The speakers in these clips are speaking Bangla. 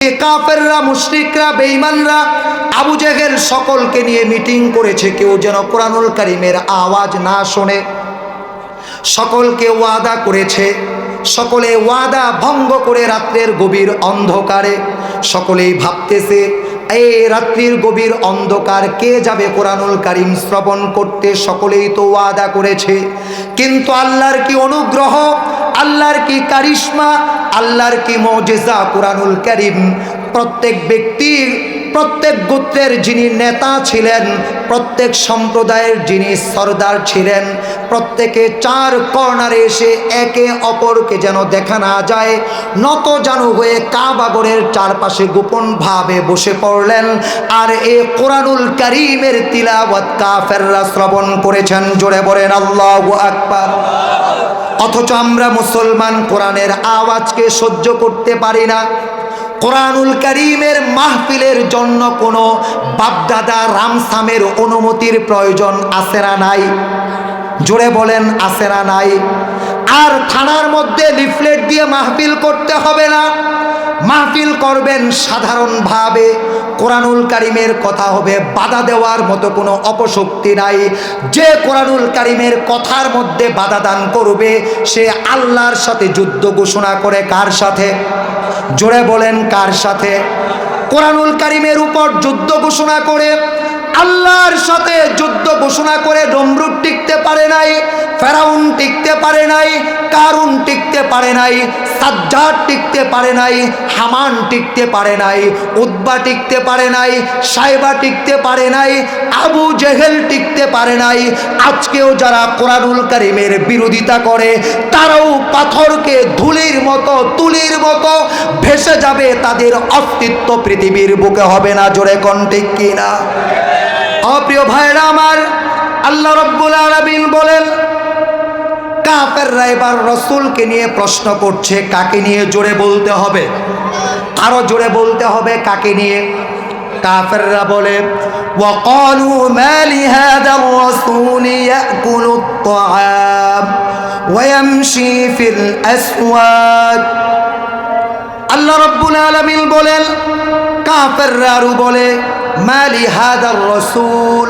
কাফেররা, মুশরিকরা, বেঈমানরা আবু জেহেল সকলকে নিয়ে মিটিং করেছে, কেউ যেন কোরআনুল কারীমের আওয়াজ না শোনে। সকলকে ওয়াদা করেছে, সকলে ওয়াদা ভঙ্গ করে রাত্রের গভীর অন্ধকারে সকলেই ভাবতেছে এই রাত্রির গভীর অন্ধকার কে যাবে কোরআনুল কারীম শ্রবণ করতে। সকলেই তো ওয়াদা করেছে, কিন্তু আল্লাহর কি অনুগ্রহ, আল্লাহর কি কারিশমা, আল্লাহর কি মুজিজা কোরআনুল কারীম প্রত্যেক ব্যক্তির, প্রত্যেক গোত্রের যিনি নেতা ছিলেন, প্রত্যেক সম্প্রদায়ের যিনি সরদার ছিলেন, প্রত্যেকে চার কর্নারে এসে একে অপরকে যেন দেখা না যায় নত জানু হয়ে কাবাগরের চারপাশে গোপনভাবে বসে পড়লেন। আর এই কোরআনুল কারীমের তিলাওয়াত কাফেররা শ্রবণ করেছেন। জোরে বলেন আল্লাহু আকবার। অথচ আমরা মুসলমান কোরআনের আওয়াজকে সহ্য করতে পারি না। কোরআনুল কারীমের মাহফিলের জন্য কোনো বাপদাদা রামসামের অনুমতির প্রয়োজন আছে না নাই? জোরে বলেন আছে না নাই? আর থানার মধ্যে লিফলেট দিয়ে মাহফিল করতে হবে না, মাহফিল করবেন সাধারণভাবে। কোরআনুল কারীমের কথা হবে, বাধা দেওয়ার মতো কোনো অপশক্তি নাই। যে কোরআনুল কারীমের কথার মধ্যে বাধা দান করবে সে আল্লাহর সাথে যুদ্ধ ঘোষণা করে। কার সাথে? জোরে বলেন কার সাথে? কোরআনুল কারীমের উপর যুদ্ধ ঘোষণা করে, আল্লাহর সাথে যুদ্ধ ঘোষণা করে নমরুদ টিকতে পারে নাই, ফেরাউন টিকতে পারে নাই, কারুন টিকতে পারে নাই, সাজ্জাদ টিকতে পারে নাই, হামান টিকতে পারে নাই, উতবা টিকতে পারে নাই, সাইবা টিকতে পারে নাই, আবু জেহেল টিকতে পারে নাই। আজকেও যারা কোরআনুল কারীমের বিরোধিতা করে তারাও পাথরকে ধুলির মতো, তুলির মতো ভেসে যাবে, তাদের অস্তিত্ব পৃথিবীর বুকে হবে না। জোরে কোন ঠিক কিনা? প্রিয় ভাইরা আমার, আল্লাহ রাব্বুল আলামিন বলেন কাফেররা এবার রাসূলকে নিয়ে প্রশ্ন করছে। কাকে নিয়ে? জোরে বলতে হবে, আরো জোরে বলতে হবে। কাকে নিয়ে? কাফেররা বলে ওয়াকালু মা লিহাদার রাসূল ইয়াকুলুত তাআম ওয়া ইয়ামশি ফিল আসওয়াক। আল্লাহ রাব্বুল আলামিন বলেন, কাফেররা আরো বলে মা লিহাদার রাসূল,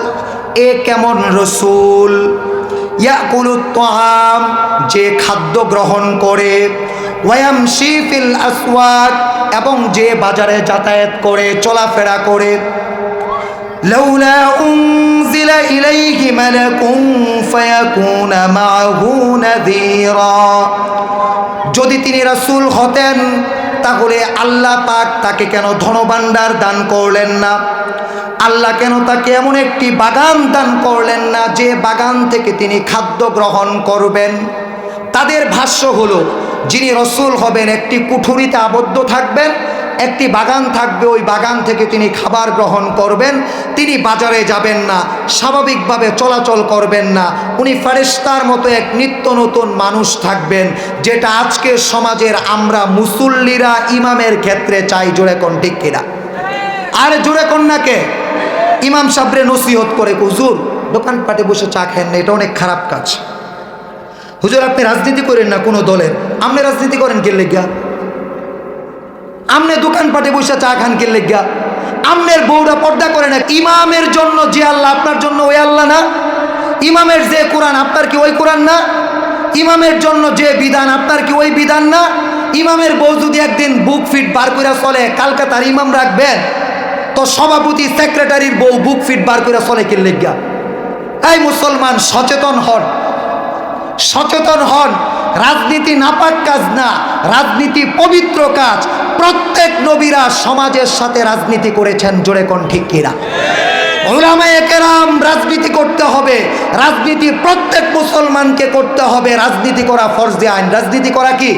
এ কেমন রাসূল, ইয়াকুলুত তাআম, যে খাদ্য গ্রহণ করে, ওয়া ইয়ামশি ফিল আসওয়াক, এবং যে বাজারে যাতায়াত করে, চলাফেরা করে। লাউলা উনজিলা ইলাইহি মালাকুন ফায়াকুনা মাআহু নাযীরা, যদি তিনি রাসূল হতেন তাহলে আল্লাহ পাক তাকে কেন ধনভাণ্ডার দান করলেন না? আল্লাহ কেন তাকে এমন একটি বাগান দান করলেন না যে বাগান থেকে তিনি খাদ্য গ্রহণ করবেন? তাদের ভাষ্য হলো, যিনি রাসূল হবেন একটি কুঠুরিতে আবদ্ধ থাকবেন, একটি বাগান থাকবে, ওই বাগান থেকে তিনি খাবার গ্রহণ করবেন। তিনি বাজারে যাবেন না, স্বাভাবিকভাবে চলাচল করবেন না, উনি ফেরেশতার মতো এক নিত্য নতুন মানুষ থাকবেন, যেটা আজকের সমাজের আমরা মুসল্লিরা ইমামের ক্ষেত্রে চাই। জোরে কোন ঠিক কিনা? আরে জোরে কোন না কে? ইমাম সাহেবরে নসিহত করে, হুজুর দোকানপাটে বসে চা খেন না, এটা অনেক খারাপ কাজ। হুজুর আপনি রাজনীতি করেন না কোনো দলের, আপনি রাজনীতি করেন কে লেগা? আমনে দোকানপাটে বসে চা খান কে লেগা? আমনের বউরা পর্দা করে না। ইমামের জন্য যে আল্লাহ, আপনার জন্য ওই আল্লাহ না? ইমামের যে কোরআন, আপনার কি ওই কোরআন না? ইমামের জন্য যে বিধান, আপনার কি ওই বিধান না? ইমামের বউ যদি একদিন বুক ফিট বার করে চলে, কালকে তার ইমাম রাখবেন? তো সভাপতি সেক্রেটারির বউ বুক ফিট বার করে চলে কে লেগা? এই মুসলমান সচেতন হন, সচেতন হন। রাজনীতি নাপাক কাজ না, রাজনীতি পবিত্র কাজ। প্রত্যেক নবীরা সমাজের সাথে রাজনীতি করেছেন। জোরে কোন ঠিক কিনা? উলামায়ে কেরাম, রাজনীতি করতে হবে, রাজনীতি প্রত্যেক মুসলমানকে করতে হবে। রাজনীতি করা ফরজে আইন। রাজনীতি করা কি?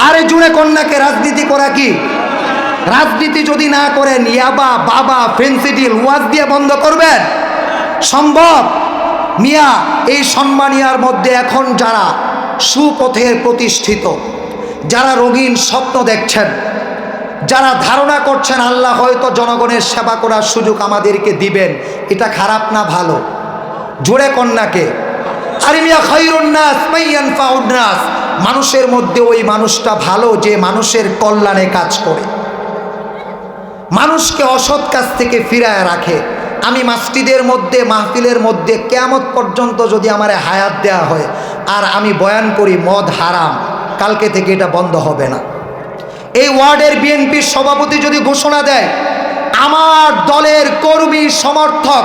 আরে জোরে কন্যাকে, রাজনীতি করা কি? রাজনীতি যদি না করেন, ইয়াবা, বাবা, ফেন্সিডিল, ওয়াজ দিয়ে বন্ধ করবেন? সম্ভব? মিয়া, এই সম্মানিয়ার মধ্যে এখন যারা সুপথে প্রতিষ্ঠিত, যারা রঙিন স্বপ্ন দেখছেন, যারা ধারণা করছেন আল্লাহ হয়তো জনগণের সেবা করার সুযোগ আমাদেরকে দিবেন, এটা খারাপ না ভালো? জোরে কন্যাকে। আরে মিয়া, খায়রুন নাস মান ইয়ানফাউন নাস, মানুষের মধ্যে ওই মানুষটা ভালো যে মানুষের কল্যাণে কাজ করে। মানুষকে অসৎ কাজ থেকে ফিরায় রাখে। আমি মসজিদের মধ্যে মাহফিলের মধ্যে কিয়ামত পর্যন্ত যদি আমার হায়াত দেয়া হয় আর আমি বয়ান করি মদ হারাম, কালকে থেকে এটা বন্ধ হবে না। এই ওয়ার্ডের বিএনপির সভাপতি যদি ঘোষণা দেয় আমার দলের কর্মী সমর্থক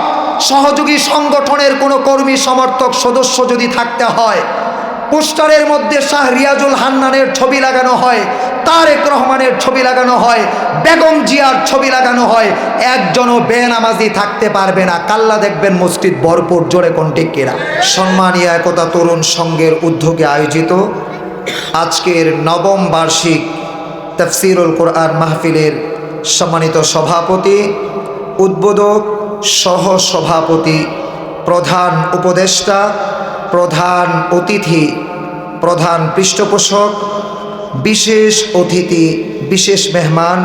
সহযোগী সংগঠনের কোনো কর্মী সমর্থক সদস্য যদি থাকতে হয়, পোস্টারের মধ্যে শাহ রিয়াজুল হান্নানের ছবি লাগানো হয়, তারেক রহমানের ছবি লাগানো হয়, বেগম জিয়ার ছবি লাগানো হয়, একজনও বেনামাজি থাকতে পারবে না। কাল্লা দেখবেন মসজিদ ভরপুর। জোরে কোন ঠিক কিনা? সম্মানীয় একতা তরুণ সংঘের উদ্যোগে আয়োজিত আজকের নবম বার্ষিক তাফসীরুল কোরআন মাহফিলের সম্মানিত সভাপতি, উদ্বোধক, সহ সভাপতি, প্রধান উপদেষ্টা, প্রধান অতিথি, প্রধান পৃষ্ঠপোষক, বিশেষ অতিথি, বিশেষ মেহমান,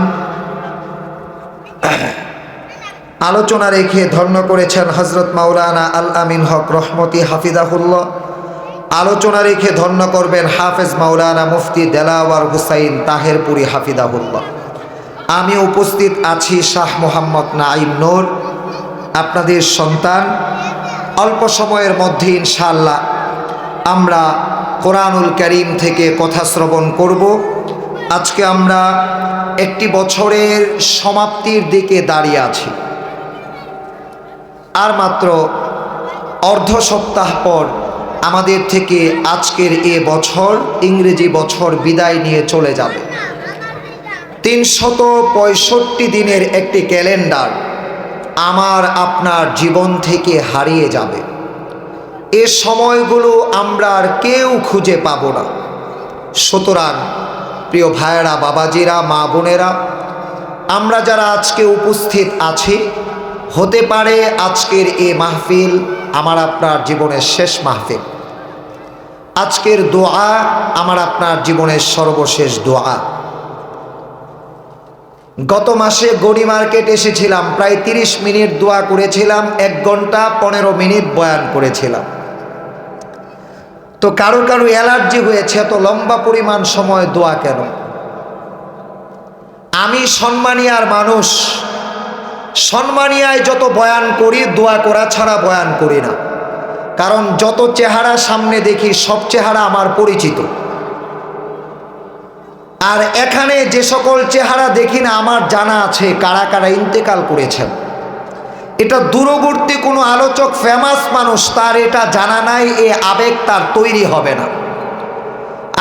আলোচনা রেখে ধন্য করেছেন হযরত মাওলানা আল আমিন হক রহমতি হাফিজাহুল্লাহ। আলোচনা রেখে ধন্য করবেন হাফেজ মাওলানা মুফতি দেলাওয়ার হুসাইন তাহেরপুরি হাফিজাহুল্লাহ। আমি উপস্থিত আছি শাহ মোহাম্মদ নাঈম নূর, আপনাদের সন্তান। অল্প সময়ের মধ্যে ইনশাআল্লাহ আমরা কোরআনুল কারীম থেকে কথা শ্রবণ করব। আজকে আমরা একটি বছরের সমাপ্তির দিকে দাঁড়িয়ে আছি। আর মাত্র অর্ধ সপ্তাহ পর আমাদের থেকে আজকের এ বছর, ইংরেজি বছর বিদায় নিয়ে চলে যাবে। 365 দিনের একটি ক্যালেন্ডার আমার আপনার জীবন থেকে হারিয়ে যাবে। এ সময়গুলো আমরা আর কেউ খুঁজে পাব না। সুতরাং প্রিয় ভাইয়েরা, বাবাজিরা, মা বোনেরা, আমরা যারা আজকে উপস্থিত আছি, হতে পারে আজকের এই মাহফিল আমার আপনার জীবনের শেষ মাহফিল। আজকের দোয়া আমার আপনার জীবনের সর্বশেষ দোয়া। গত মাসে গড়ি মার্কেট এসেছিলাম, প্রায় 30 মিনিট দোয়া করেছিলাম, 1 ঘন্টা 15 মিনিট বয়ান করেছিলাম। তো কারো কারো অ্যালার্জি হয়েছে, এত লম্বা পরিমাণ সময় দোয়া কেন? আমি সম্মানিয়ার মানুষ, সম্মানিয়ায় যত বয়ান করি দোয়া করা ছাড়া বয়ান করি না। কারণ যত চেহারা সামনে দেখি সব চেহারা আমার পরিচিত, আর এখানে যে সকল চেহারা দেখি না আমার জানা আছে কারা কারা ইন্তেকাল করেছেন। এটা দূরবর্তী কোনো আলোচক, ফেমাস মানুষ, তার এটা জানা নাই, এ আবেগ তার তৈরি হবে না।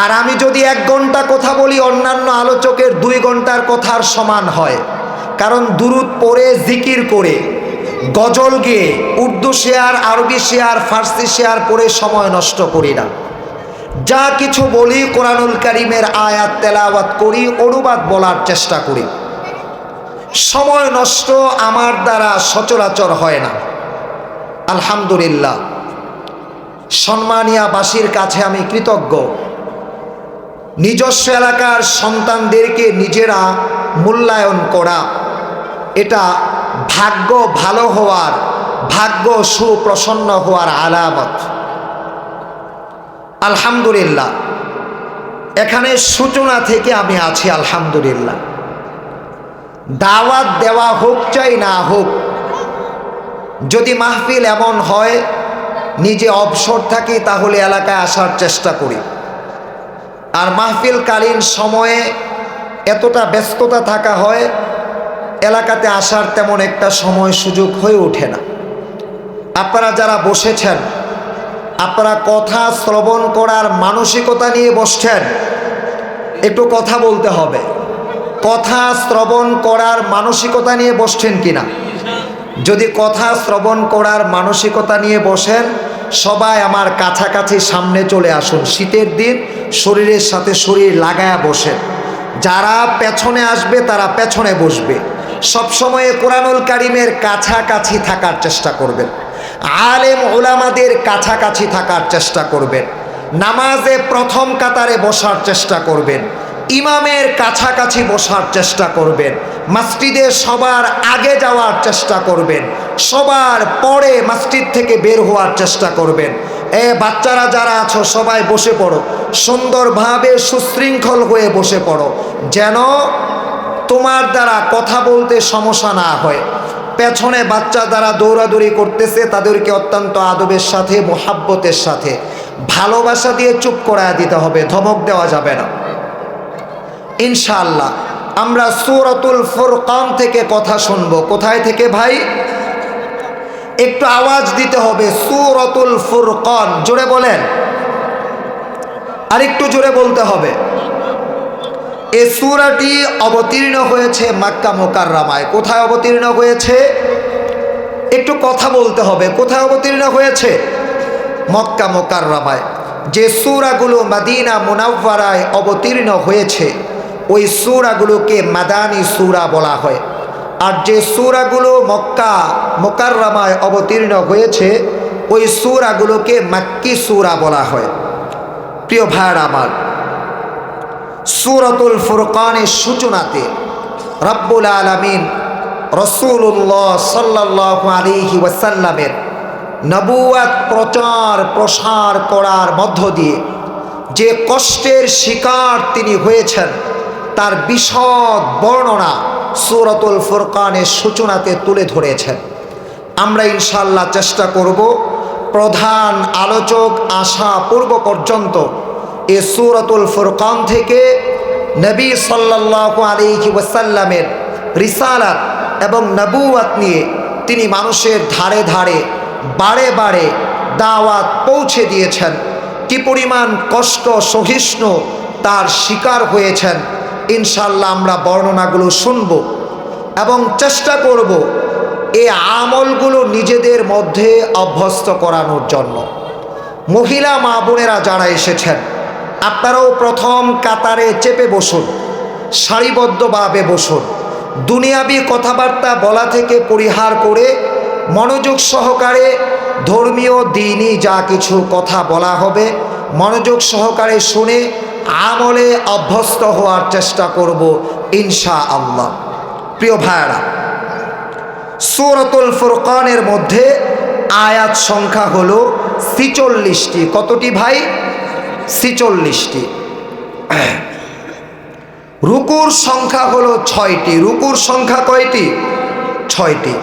আর আমি যদি 1 ঘন্টা কথা বলি, অন্যান্য আলোচকের 2 ঘন্টার কথার সমান হয়। কারণ দুরুদ পড়ে, জিকির করে, গজল গেয়ে, উর্দু শেয়ার, আরবি শেয়ার, ফার্সি শেয়ার করে সময় নষ্ট করি না। যা কিছু বলি কোরআনুল কারীমের আয়াত তেলাওয়াত করি, অনুবাদ বলার চেষ্টা করি। সময় নষ্ট আমার দ্বারা সচরাচর হয় না। আলহামদুলিল্লাহ, সম্মানিয়াবাসীর কাছে আমি কৃতজ্ঞ। নিজস্ব এলাকার সন্তানদেরকে নিজেরা মূল্যায়ন করা, এটা ভাগ্য ভালো হওয়ার, ভাগ্য সুপ্রসন্ন হওয়ার আলামত। আলহামদুলিল্লাহ, এখানে সূচনা থেকে আমি আছি। আলহামদুলিল্লাহ, দাওয়াত দেওয়া হোক চাই না হোক, যদি মাহফিল এমন হয় নিজে অবসর থাকি তাহলে এলাকায় আসার চেষ্টা করি। আর মাহফিলকালীন সময়ে এতটা ব্যস্ততা থাকা হয়, এলাকাতে আসার তেমন একটা সময় সুযোগ হয়ে ওঠে না। আপনারা যারা বসেছেন, আপনারা কথা শ্রবণ করার মানসিকতা নিয়ে বসছেন, একটু কথা বলতে হবে। কথা শ্রবণ করার মানসিকতা নিয়ে বসছেন কিনা? যদি কথা শ্রবণ করার মানসিকতা নিয়ে বসেন, সবাই আমার কাছাকাছি সামনে চলে আসুন। শীতের দিন শরীরের সাথে শরীর লাগায়া বসেন। যারা পেছনে আসবে তারা পেছনে বসবে। সবসময় কোরআনুল কারীমের কাছাকাছি থাকার চেষ্টা করবেন। আলেম ওলামাদের কাছাকাছি থাকার চেষ্টা করবেন। নামাজে প্রথম কাতারে বসার চেষ্টা করবেন। ইমামের কাছাকাছি বসার চেষ্টা করবেন। মসজিদে সবার আগে যাওয়ার চেষ্টা করবেন। সবার পরে মসজিদ থেকে বের হওয়ার চেষ্টা করবেন। বাচ্চারা যারা আছো সবাই বসে পড়ো, সুন্দরভাবে সুশৃঙ্খল হয়ে বসে পড়ো, যেন তোমার দ্বারা কথা বলতে সমস্যা না হয়। পেছনে বাচ্চা দ্বারা দৌড়াদৌড়ি করতেছে, তাদেরকে অত্যন্ত আদবের সাথে, মোহাব্বতের সাথে, ভালোবাসা দিয়ে চুপ করায় দিতে হবে, ধমক দেওয়া যাবে না। ইনশাআল্লাহ আমরা সূরাতুল ফুরকান থেকে কথা শুনবো। কোথায় থেকে ভাই? একটু আওয়াজ দিতে হবে, সূরাতুল ফুরকান। জোরে বলেন, আর একটু জোরে বলতে হবে। এই সূরাটি অবতীর্ণ হয়েছে মক্কা মুকাররমায়। কোথায় অবতীর্ণ হয়েছে? একটু কথা বলতে হবে। কোথায় অবতীর্ণ হয়েছে? মক্কা মুকাররমায়। যে সূরাগুলো মদিনা মুনাওয়ারায় অবতীর্ণ হয়েছে ওই সূরাগুলোকে মাদানী সূরা বলা হয়। আর যে সূরাগুলো মক্কা মুকাররমায় অবতীর্ণ হয়েছে ওই সূরাগুলোকে মাক্কি সূরা বলা হয়। প্রিয় ভাইরা আমার, সূরাতুল ফুরকানের সূচনাতে রব্বুল আলামিন রাসূলুল্লাহ সাল্লাল্লাহু আলাইহি ওয়াসাল্লামের নবুয়ত প্রচার প্রসার করার মধ্য দিয়ে যে কষ্টের শিকার তিনি হয়েছেন তার বিশদ বর্ণনা সূরাতুল ফুরকানের সূচনাতে তুলে ধরেছেন। আমরা ইনশাআল্লাহ চেষ্টা করব প্রধান আলোচক আসা পূর্ব পর্যন্ত এই সূরাতুল ফুরকান থেকে নবী সাল্লাল্লাহু আলাইহি ওয়াসাল্লামের রিসালাত এবং নবুয়ত নিয়ে তিনি মানুষের ধারে ধারে বারে বারে দাওয়াত পৌঁছে দিয়েছেন, কি পরিমাণ কষ্ট সহিষ্ণু তার শিকার হয়েছেন। ইনশাআল্লাহ আমরা বর্ণনাগুলো শুনব এবং চেষ্টা করব এই আমলগুলো নিজেদের মধ্যে অভ্যস্ত করানোর জন্য। মহিলা মা বোনেরা যারা এসেছেন, আপনারাও প্রথম কাতারে চেপে বসুন, সারিবদ্ধভাবে বসুন। দুনিয়াবি কথাবার্তা বলা থেকে পরিহার করে মনোযোগ সহকারে ধর্মীয় দিনই যা কিছু কথা বলা হবে মনোযোগ সহকারে শুনে আমলে অভ্যস্ত হওয়ার চেষ্টা করব ইনশাআল্লাহ। প্রিয় ভাইরা, সূরাতুল ফুরকানের মধ্যে আয়াত সংখ্যা হলো ৪৬টি। কতটি ভাই? ৪৬টি। রুকুর সংখ্যা হলো ৬টি। রুকুর সংখ্যা কয়টি? ৬টি।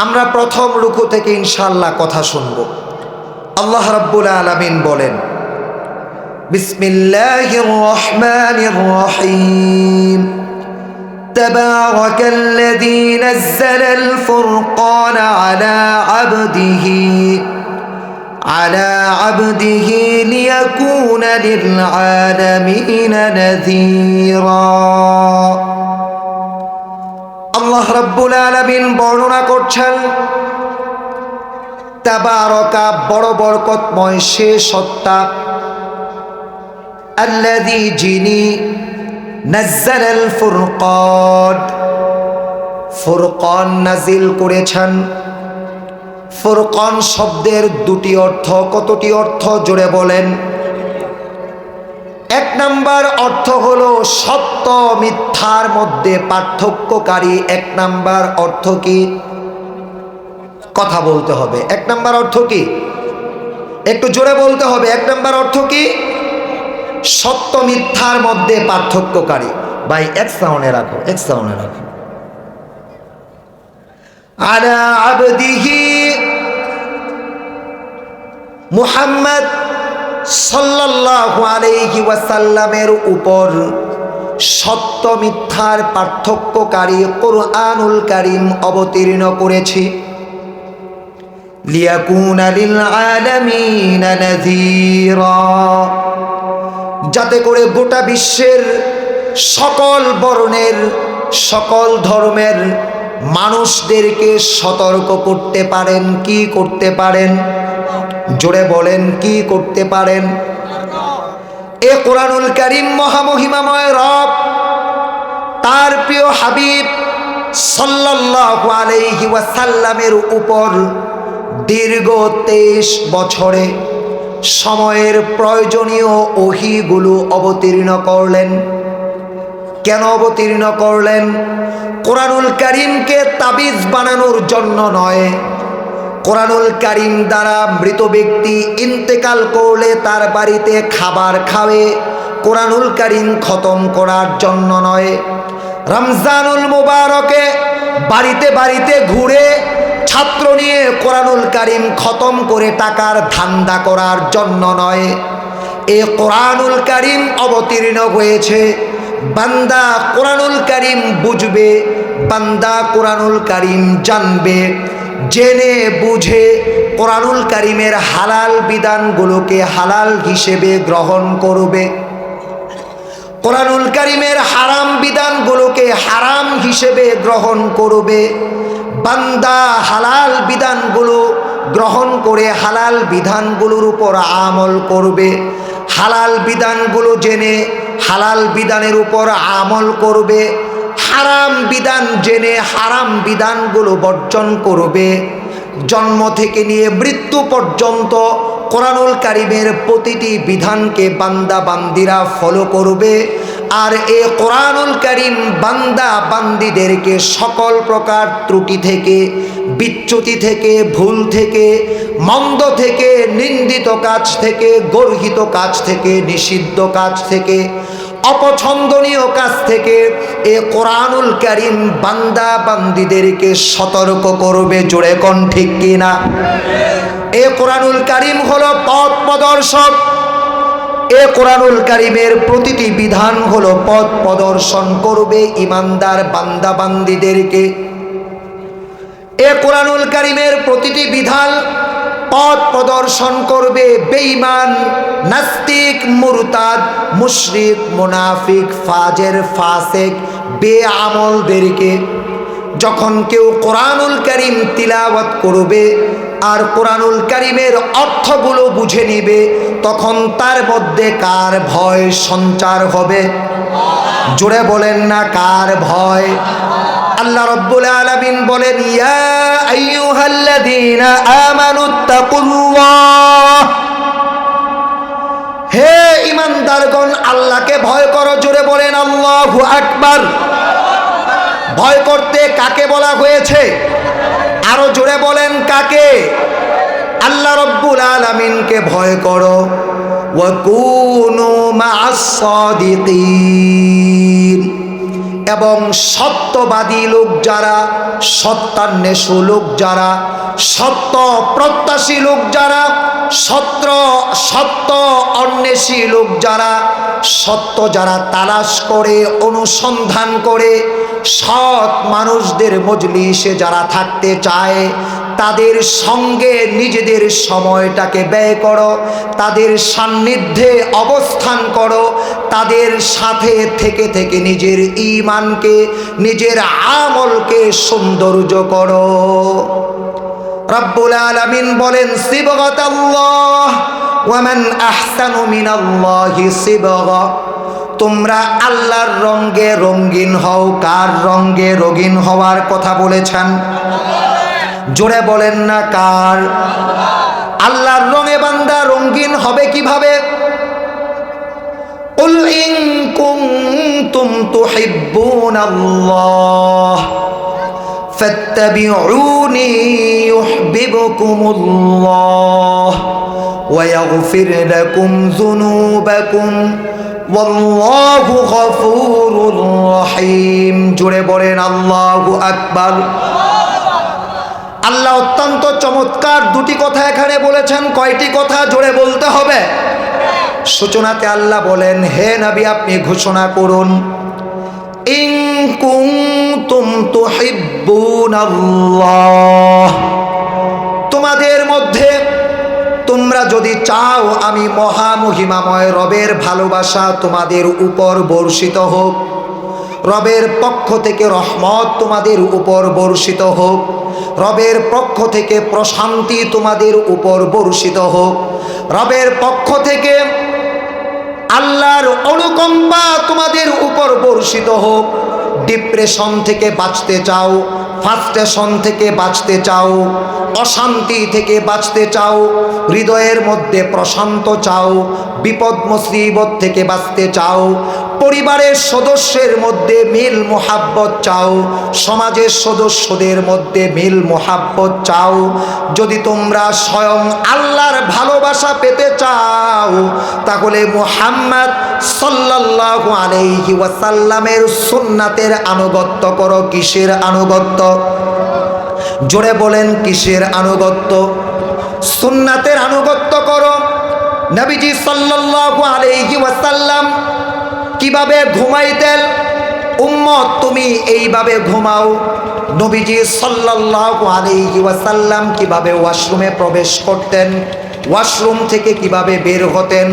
আমরা প্রথম রুকু থেকে ইনশাআল্লাহ কথা শুনব। আল্লাহ রাব্বুল আলামিন বলেন, বিসমিল্লাহির রহমানির রহিম, তাবারাকাল্লাযী নাযালাল ফুরকানা আলা আবদিহি লিয়াকুনা লিল আলামিনা নাযীরা। আল্লাহ রাব্বুল আলামিন বর্ণনা করছেন, তাবারাকা বড় বরকতময় সে সত্তা, আল্লাযী যিনি, নাযালাল ফুরকান ফুরকান নাজিল করেছেন। ফুরকান শব্দের দুটি অর্থ। কতটি অর্থ? জোরে বলেন। এক নাম্বার অর্থ হলো সত্য মিথ্যার মধ্যে পার্থক্যকারী। এক নাম্বার অর্থ কি? কথা বলতে হবে। এক নাম্বার অর্থ কি? একটু জোরে বলতে হবে। এক নাম্বার অর্থ কি? সত্য মিথ্যার মধ্যে পার্থক্যকারী। ভাই এক সাউন্ডে রাখো, এক সাউন্ডে রাখো। আলা আবদিহি, মুহাম্মদ সাল্লাল্লাহু আলাইহি ওয়াসাল্লামের উপর সত্য মিথ্যার পার্থক্যকারী কুরআনুল কারীম অবতীর্ণ করেছি। লিয়াকুনা লিল আলামিনা নাযীরা, যাতে করে গোটা বিশ্বের সকল বর্ণের সকল ধর্মের মানুষদেরকে সতর্ক করতে পারেন। কি করতে পারেন? জোরে বলেন, কি করতে পারেন? এ কোরআনুল কারীম মহামহিমাময় রব তার প্রিয় হাবিব সাল্লাল্লাহু আলাইহি ওয়াসাল্লামের উপর দীর্ঘ 23 বছরে সময়ের প্রয়োজনীয় ওহীগুলো অবতীর্ণ করলেন। কেন অবতীর্ণ করলেন? কোরআনুল কারীমকে তাবিজ বানানোর জন্য নয়, কোরআনুল কারীম দ্বারা মৃত ব্যক্তি ইন্তেকাল করলে তার বাড়িতে খাবার খাবে, কোরআনুল কারীম খতম করার জন্য নয়, রমজানুল মুবারকে বাড়িতে বাড়িতে ঘুরে ছাত্র নিয়ে কোরআনুল কারীম খতম করে টাকার ধান্দা করার জন্য নয়। এই কোরআনুল কারীম অবতীর্ণ হয়েছে বান্দা কোরআনুল কারীম বুঝবে, বান্দা কোরআনুল কারীম জানবে, জেনে বুঝে কোরআনুল কারীমের হালাল বিধানগুলোকে হালাল হিসেবে গ্রহণ করবে, কোরআনুল কারীমের হারাম বিধানগুলোকে হারাম হিসেবে গ্রহণ করবে। বান্দা হালাল বিধানগুলো গ্রহণ করে হালাল বিধানগুলোর উপর আমল করবে, হালাল বিধানগুলো জেনে হালাল বিধানের উপর আমল করবে, হারাম বিধান জেনে হারাম বিধানগুলো বর্জন করবে। জন্ম থেকে নিয়ে মৃত্যু পর্যন্ত কোরআনুল কারীমের প্রতিটি বিধানকে বান্দা বান্দিরা ফলো করবে। আর এই কোরআনুল কারীম বান্দা বান্দিদেরকে সকল প্রকার ত্রুটি থেকে, বিচ্যুতি থেকে, ভুল থেকে, মন্দ থেকে, নিন্দিত কাজ থেকে, গর্হিত কাজ থেকে, নিষিদ্ধ কাজ থেকে, অপছন্দনীয় কাজ থেকে এ কোরআনুল কারীম বান্দা বান্দিদেরকে সতর্ক করবে। জোরে কোন ঠিক কিনা? এ কোরআনুল কারীম হলো পথ প্রদর্শক। এ কোরআনুল কারীমের প্রতিটি বিধান হলো পথ প্রদর্শন করবে ইমানদার বান্দা বান্দিদেরকে। এ কোরআনুল কারীমের প্রতিটি বিধান পথ প্রদর্শন করবে বেঈমান, নাস্তিক, মুরতাদ, মুশরিক, মুনাফিক, ফাজের, ফাসিক, বেআমলদেরকে। যখন কেউ কোরআনুল কারীম তিলাওয়াত করবে আর কোরআনুল কারীমের অর্থগুলো বুঝে নিবে, তখন তার মধ্যে কার ভয় সঞ্চার হবে? জোরে বলেন না, কার ভয়? আল্লাহ রাব্বুল আলামিন বলেন, ইয়া আইয়ুহাল্লাযীনা আমানুত্তাকুল্লাহ, হে ঈমানদারগণ আল্লাহকে ভয় করো। জোরে বলেন আল্লাহু আকবার। ভয় করতে কাকে বলা হয়েছে? আরো জোরে বলেন কাকে? আল্লাহ রাব্বুল আলামিনকে ভয় করো। ওয়া কুনু মা'আস সাদিকিন, এবং সত্যবাদী লোক যারা, সত্যান্বেষী লোক যারা, সত্য প্রত্যাশী লোক যারা, সত্য অন্বেষী লোক যারা, সত্য যারা তালাশ করে, অনুসন্ধান করে, সৎ মানুষদের মজলিসে যারা থাকতে চায়, তাদের সঙ্গে নিজেদের সময়টাকে ব্যয় করো, তাদের সান্নিধ্যে অবস্থান করো, তাদের সাথে থেকে থেকে নিজের ঈমানকে, নিজের আমলকে সৌন্দর্য করো। রব্বুল আলামিন বলেন, সিবগাতাল্লাহ ওয়া মান আহসানু মিনাল্লাহি সিবগা, তোমরা আল্লাহর রঙে রঙিন হও। কার রঙে রঙিন হওয়ার কথা বলেছেন? জোরে বলেন না, কার? আল্লাহর রঙে বান্দা রঙিন হবে কিভাবে? কুল ইন কুনতুম তুহিব্বুনাল্লাহ ফাত্তাবিউনি ইউহিব্বুকুমুল্লাহ ওয়া ইয়াগফির লাকুম যুনুবাকুম ওয়াল্লাহু গফুরুর রহিম। জোরে বলেন আল্লাহু আকবার। আল্লাহ অত্যন্ত চমৎকার দুটি কথা এখানে বলেছেন। কয়টি কথা? জোরে বলতে হবে। সূচনাতে আল্লাহ বলেন, হে নবী আপনি ঘোষণা করুন, ইন কুনতুম তুহিব্বুনাল্লাহ, তোমাদের মধ্যে তোমরা যদি চাও আমি মহামহিমাময় রবের ভালোবাসা তোমাদের উপর বর্ষিত হোক, রবের পক্ষ থেকে রহমত তোমাদের উপর বর্ষিত হোক, রবের পক্ষ থেকে প্রশান্তি তোমাদের উপর বর্ষিত হোক, রবের পক্ষ থেকে আল্লাহর অনুকম্পা তোমাদের উপর বর্ষিত হোক, ডিপ্রেশন থেকে বাঁচতে চাও, ফ্রাস্ট্রেশন থেকে বাঁচতে চাও, অশান্তি থেকে বাঁচতে চাও, হৃদয়ের মধ্যে প্রশান্ত চাও, বিপদ মুসিবত থেকে বাঁচতে চাও, পরিবারের সদস্যের মধ্যে মিল মোহাব্বত চাও, সমাজের সদস্যদের মধ্যে মিল মোহাব্বত চাও, যদি তোমরা স্বয়ং আল্লাহর ভালোবাসা পেতে চাও, তাহলে মুহাম্মদ সাল্লাল্লাহু আলাইহি ওয়াসাল্লামের সুন্নাতের আনুগত্য করো। কিসের আনুগত্য? জোরে বলেন, কিসের আনুগত্য? সুন্নাতের আনুগত্য করো। নবীজি সাল্লাল্লাহু আলাইহি ওয়াসাল্লাম কিভাবে ঘুমাইতেন, উম্মত তুমি এইভাবে ঘুমাও। নবীজি সাল্লাল্লাহু আলাইহি ওয়াসাল্লাম কিভাবে ওয়াশরুমে প্রবেশ করতেন, ওয়াশরুম থেকে কিভাবে বের হতেন,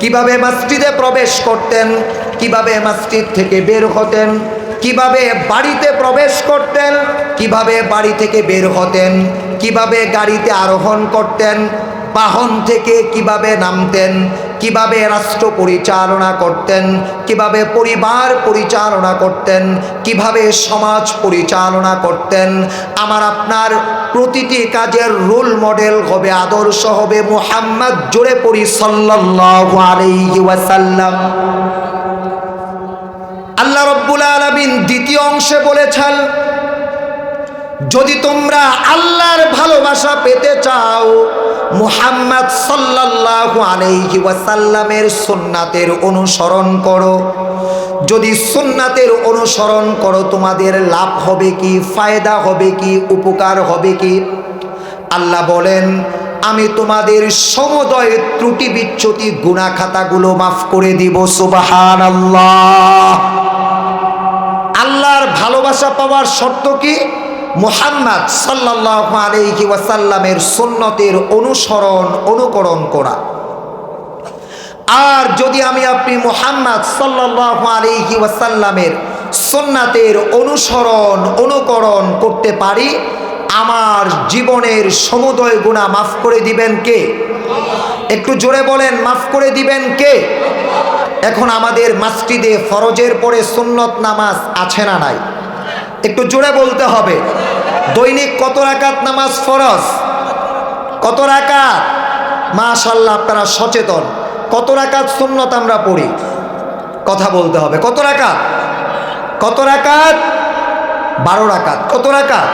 কিভাবে মসজিদে প্রবেশ করতেন, কিভাবে মসজিদ থেকে বের হতেন, কিভাবে বাড়িতে প্রবেশ করতেন, কিভাবে বাড়ি থেকে বের হতেন, কিভাবে গাড়িতে আরোহণ করতেন, বাহন থেকে কিভাবে নামতেন, কিভাবে রাষ্ট্র পরিচালনা করতেন, কিভাবে পরিবার পরিচালনা করতেন, কিভাবে সমাজ পরিচালনা করতেন। আমার আপনার প্রতিটি কাজের রোল মডেল হবে, আদর্শ হবে মুহাম্মদ। জোরে পড়ি সাল্লাল্লাহু আলাইহি ওয়াসাল্লাম। আল্লাহ রাব্বুল আলামিন দ্বিতীয় অংশে বলেছেন, যদি তোমরা আল্লাহর ভালোবাসা পেতে চাও, মুহাম্মদ সাল্লাল্লাহু আলাইহি ওয়াসাল্লামের সুন্নাতের অনুসরণ করো। যদি সুন্নাতের অনুসরণ করো, তোমাদের লাভ হবে কি, ফায়দা হবে কি, উপকার হবে কি? আল্লাহ বলেন, আমি তোমাদের সমুদয় ত্রুটি বিচ্যুতি গুনাহ খাতাগুলো মাফ করে দিব। সুবহানাল্লাহ। আল্লাহর ভালোবাসা পাওয়ার শর্ত কি? মুহাম্মদ সাল্লাল্লাহু আলাইহি ওয়াসাল্লামের সুন্নতের অনুকরণ করা। আর যদি আমি আপনি মুহাম্মদ সাল্লাল্লাহু আলাইহি ওয়াসাল্লামের সুন্নাতের অনুকরণ করতে পারি, আমার জীবনের সমুদয় গুনাহ মাফ করে দিবেন কে? একটু জোরে বলেন, মাফ করে দিবেন কে? এখন আমাদের মসজিদে ফরজের পরে সুন্নত নামাজ আছে না নাই? একটু জোরে বলতে হবে। দৈনিক কত রাকাত নামাজ ফরজ? কত রাকাত? মাশাআল্লাহ, আপনারা সচেতন। কত রাকাত সুন্নত আমরা পড়ি? কথা বলতে হবে। কত রাকাত? কত রাকাত? 12 রাকাত। কত রাকাত?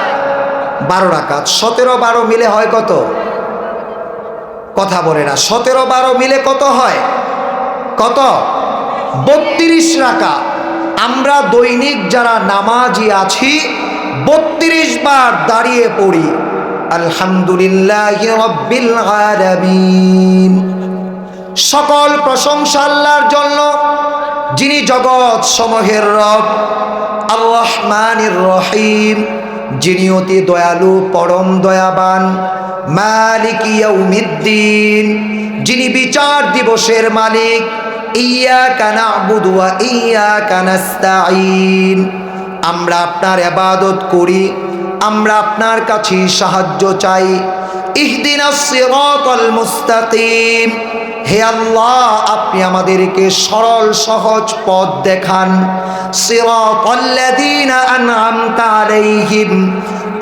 12 রাকাত। 17 12 মিলে হয় কত? কথা বলে না। 17 12 মিলে কত হয়? কত? 32 রাকাত। আমরা দৈনিক যারা নামাজি আছি 32 বার দাঁড়িয়ে পড়ি আলহামদুলিল্লাহি রাব্বিল আলামিন। সকল প্রশংসা আল্লাহর জন্য, যিনি জগৎ সমূহের রব, আর রহমানির রহিম, যিনি অতি দয়ালু, পরম দয়াবান, মালিক ইয়াউমিদ্দিন, যিনি বিচার দিবসের মালিক। ইয়্যাকা না'বুদু ওয়া ইয়্যাকা নাস্তাঈন। আমরা আপনার ইবাদত করি, আমরা আপনার কাছে সাহায্য চাই। ইহদিনাস সিরাতাল মুস্তাকিম। হে আল্লাহ, আপনি আমাদেরকে সরল সহজ পথ দেখান। সিরাতাল্লাযীনা আন'আমতা আলাইহিম,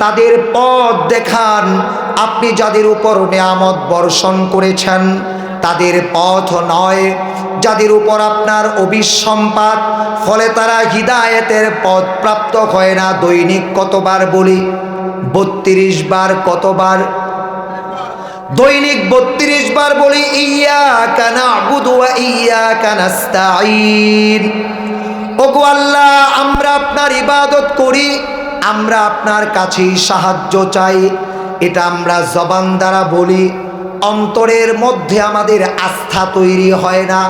তাদের পথ দেখান আপনি যাদের উপর নিয়ামত বর্ষণ করেছেন, তাদের পথ নয় যাদের উপর আপনার অভিসম্পাত, ফলে তারা হিদায়েতের পথ প্রাপ্ত হয় না। দৈনিক কতবার বলি? 32 বার। কতবার? দৈনিক 32 বার বলি ইয়্যাকা না'বুদু ওয়া ইয়্যাকা নাস্তাঈন। ওগো আল্লাহ, আমরা আপনার ইবাদত করি, আমরা আপনার কাছেই সাহায্য চাই। এটা আমরা জবান দ্বারা বলি, অন্তরের মধ্যে আমাদের আস্থা তৈরি হয় না।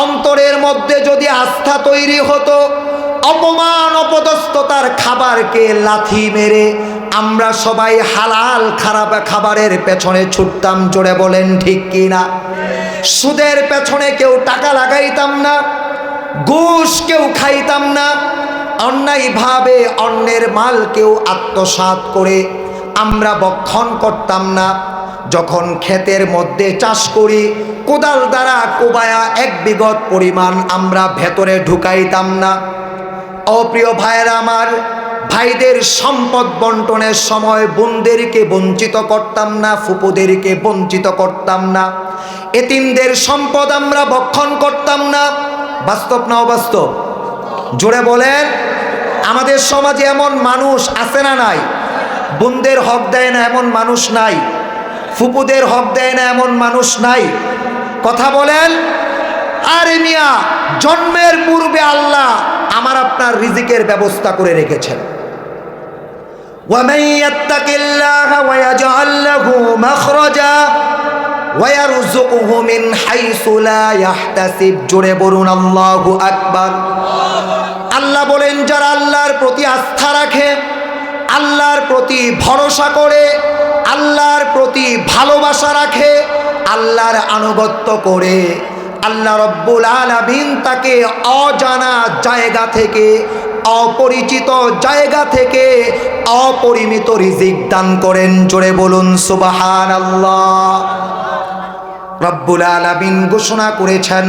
অন্তরের মধ্যে যদি আস্থা তৈরি হতো, অপমান অপদস্থতার খাবারকে লাথি মেরে আমরা সবাই হালাল খারাপ খাবারের পেছনে ছুটতাম। জোরে বলেন ঠিক কি না? সুদের পেছনে কেউ টাকা লাগাইতাম না, ঘুষ কেউ খাইতাম না, অন্যায়ভাবে অন্যের মাল কেউ আত্মসাৎ করে আমরা ভক্ষণ করতাম না। যখন ক্ষেতের মধ্যে চাষ করি, কোদাল দ্বারা কোবায়া 1 বিঘত পরিমাণ আমরা ভেতরে ঢুকাইতাম না। অপ্রিয় ভাইয়েরা আমার, ভাইদের সম্পদ বন্টনের সময় বোনদেরকে বঞ্চিত করতাম না, ফুপুদেরকে বঞ্চিত করতাম না। এতিমদের সম্পদ আমরা ভক্ষণ করতাম না। বাস্তব না অবাস্তব? জোরে বলেন। আমাদের সমাজে এমন মানুষ আছে না নাই? বোনদের হক দেয় না এমন মানুষ নাই? ফুপুদের হক দেয় না এমন মানুষ নাই? কথা বলেন। আরে মিয়া, জন্মের পূর্বে আল্লাহ আমার আপনার রিজিকের ব্যবস্থা করে রেখেছেন। وَمَن يَتَّقِ اللَّهَ وَيَجْعَل لَّهُ مَخْرَجًا وَيَرْزُقْهُ مِنْ حَيْثُ لَا يَحْتَسِبُ। জোরে বলুন আল্লাহু আকবার। আল্লাহ বলেন, যারা আল্লাহর প্রতি আস্থা রাখে, আল্লাহর প্রতি ভরসা করে, আল্লাহর প্রতি ভালোবাসা রাখে, আল্লাহর আনুগত্য করে, আল্লাহ রব্বুল আলামিন তাকে অজানা জায়গা থেকে, অপরিচিত জায়গা থেকে অপরিমিত রিজিক দান করেন। জোরে বলুন সুবহানাল্লাহ। রব্বুল আলামিন ঘোষণা করেছেন,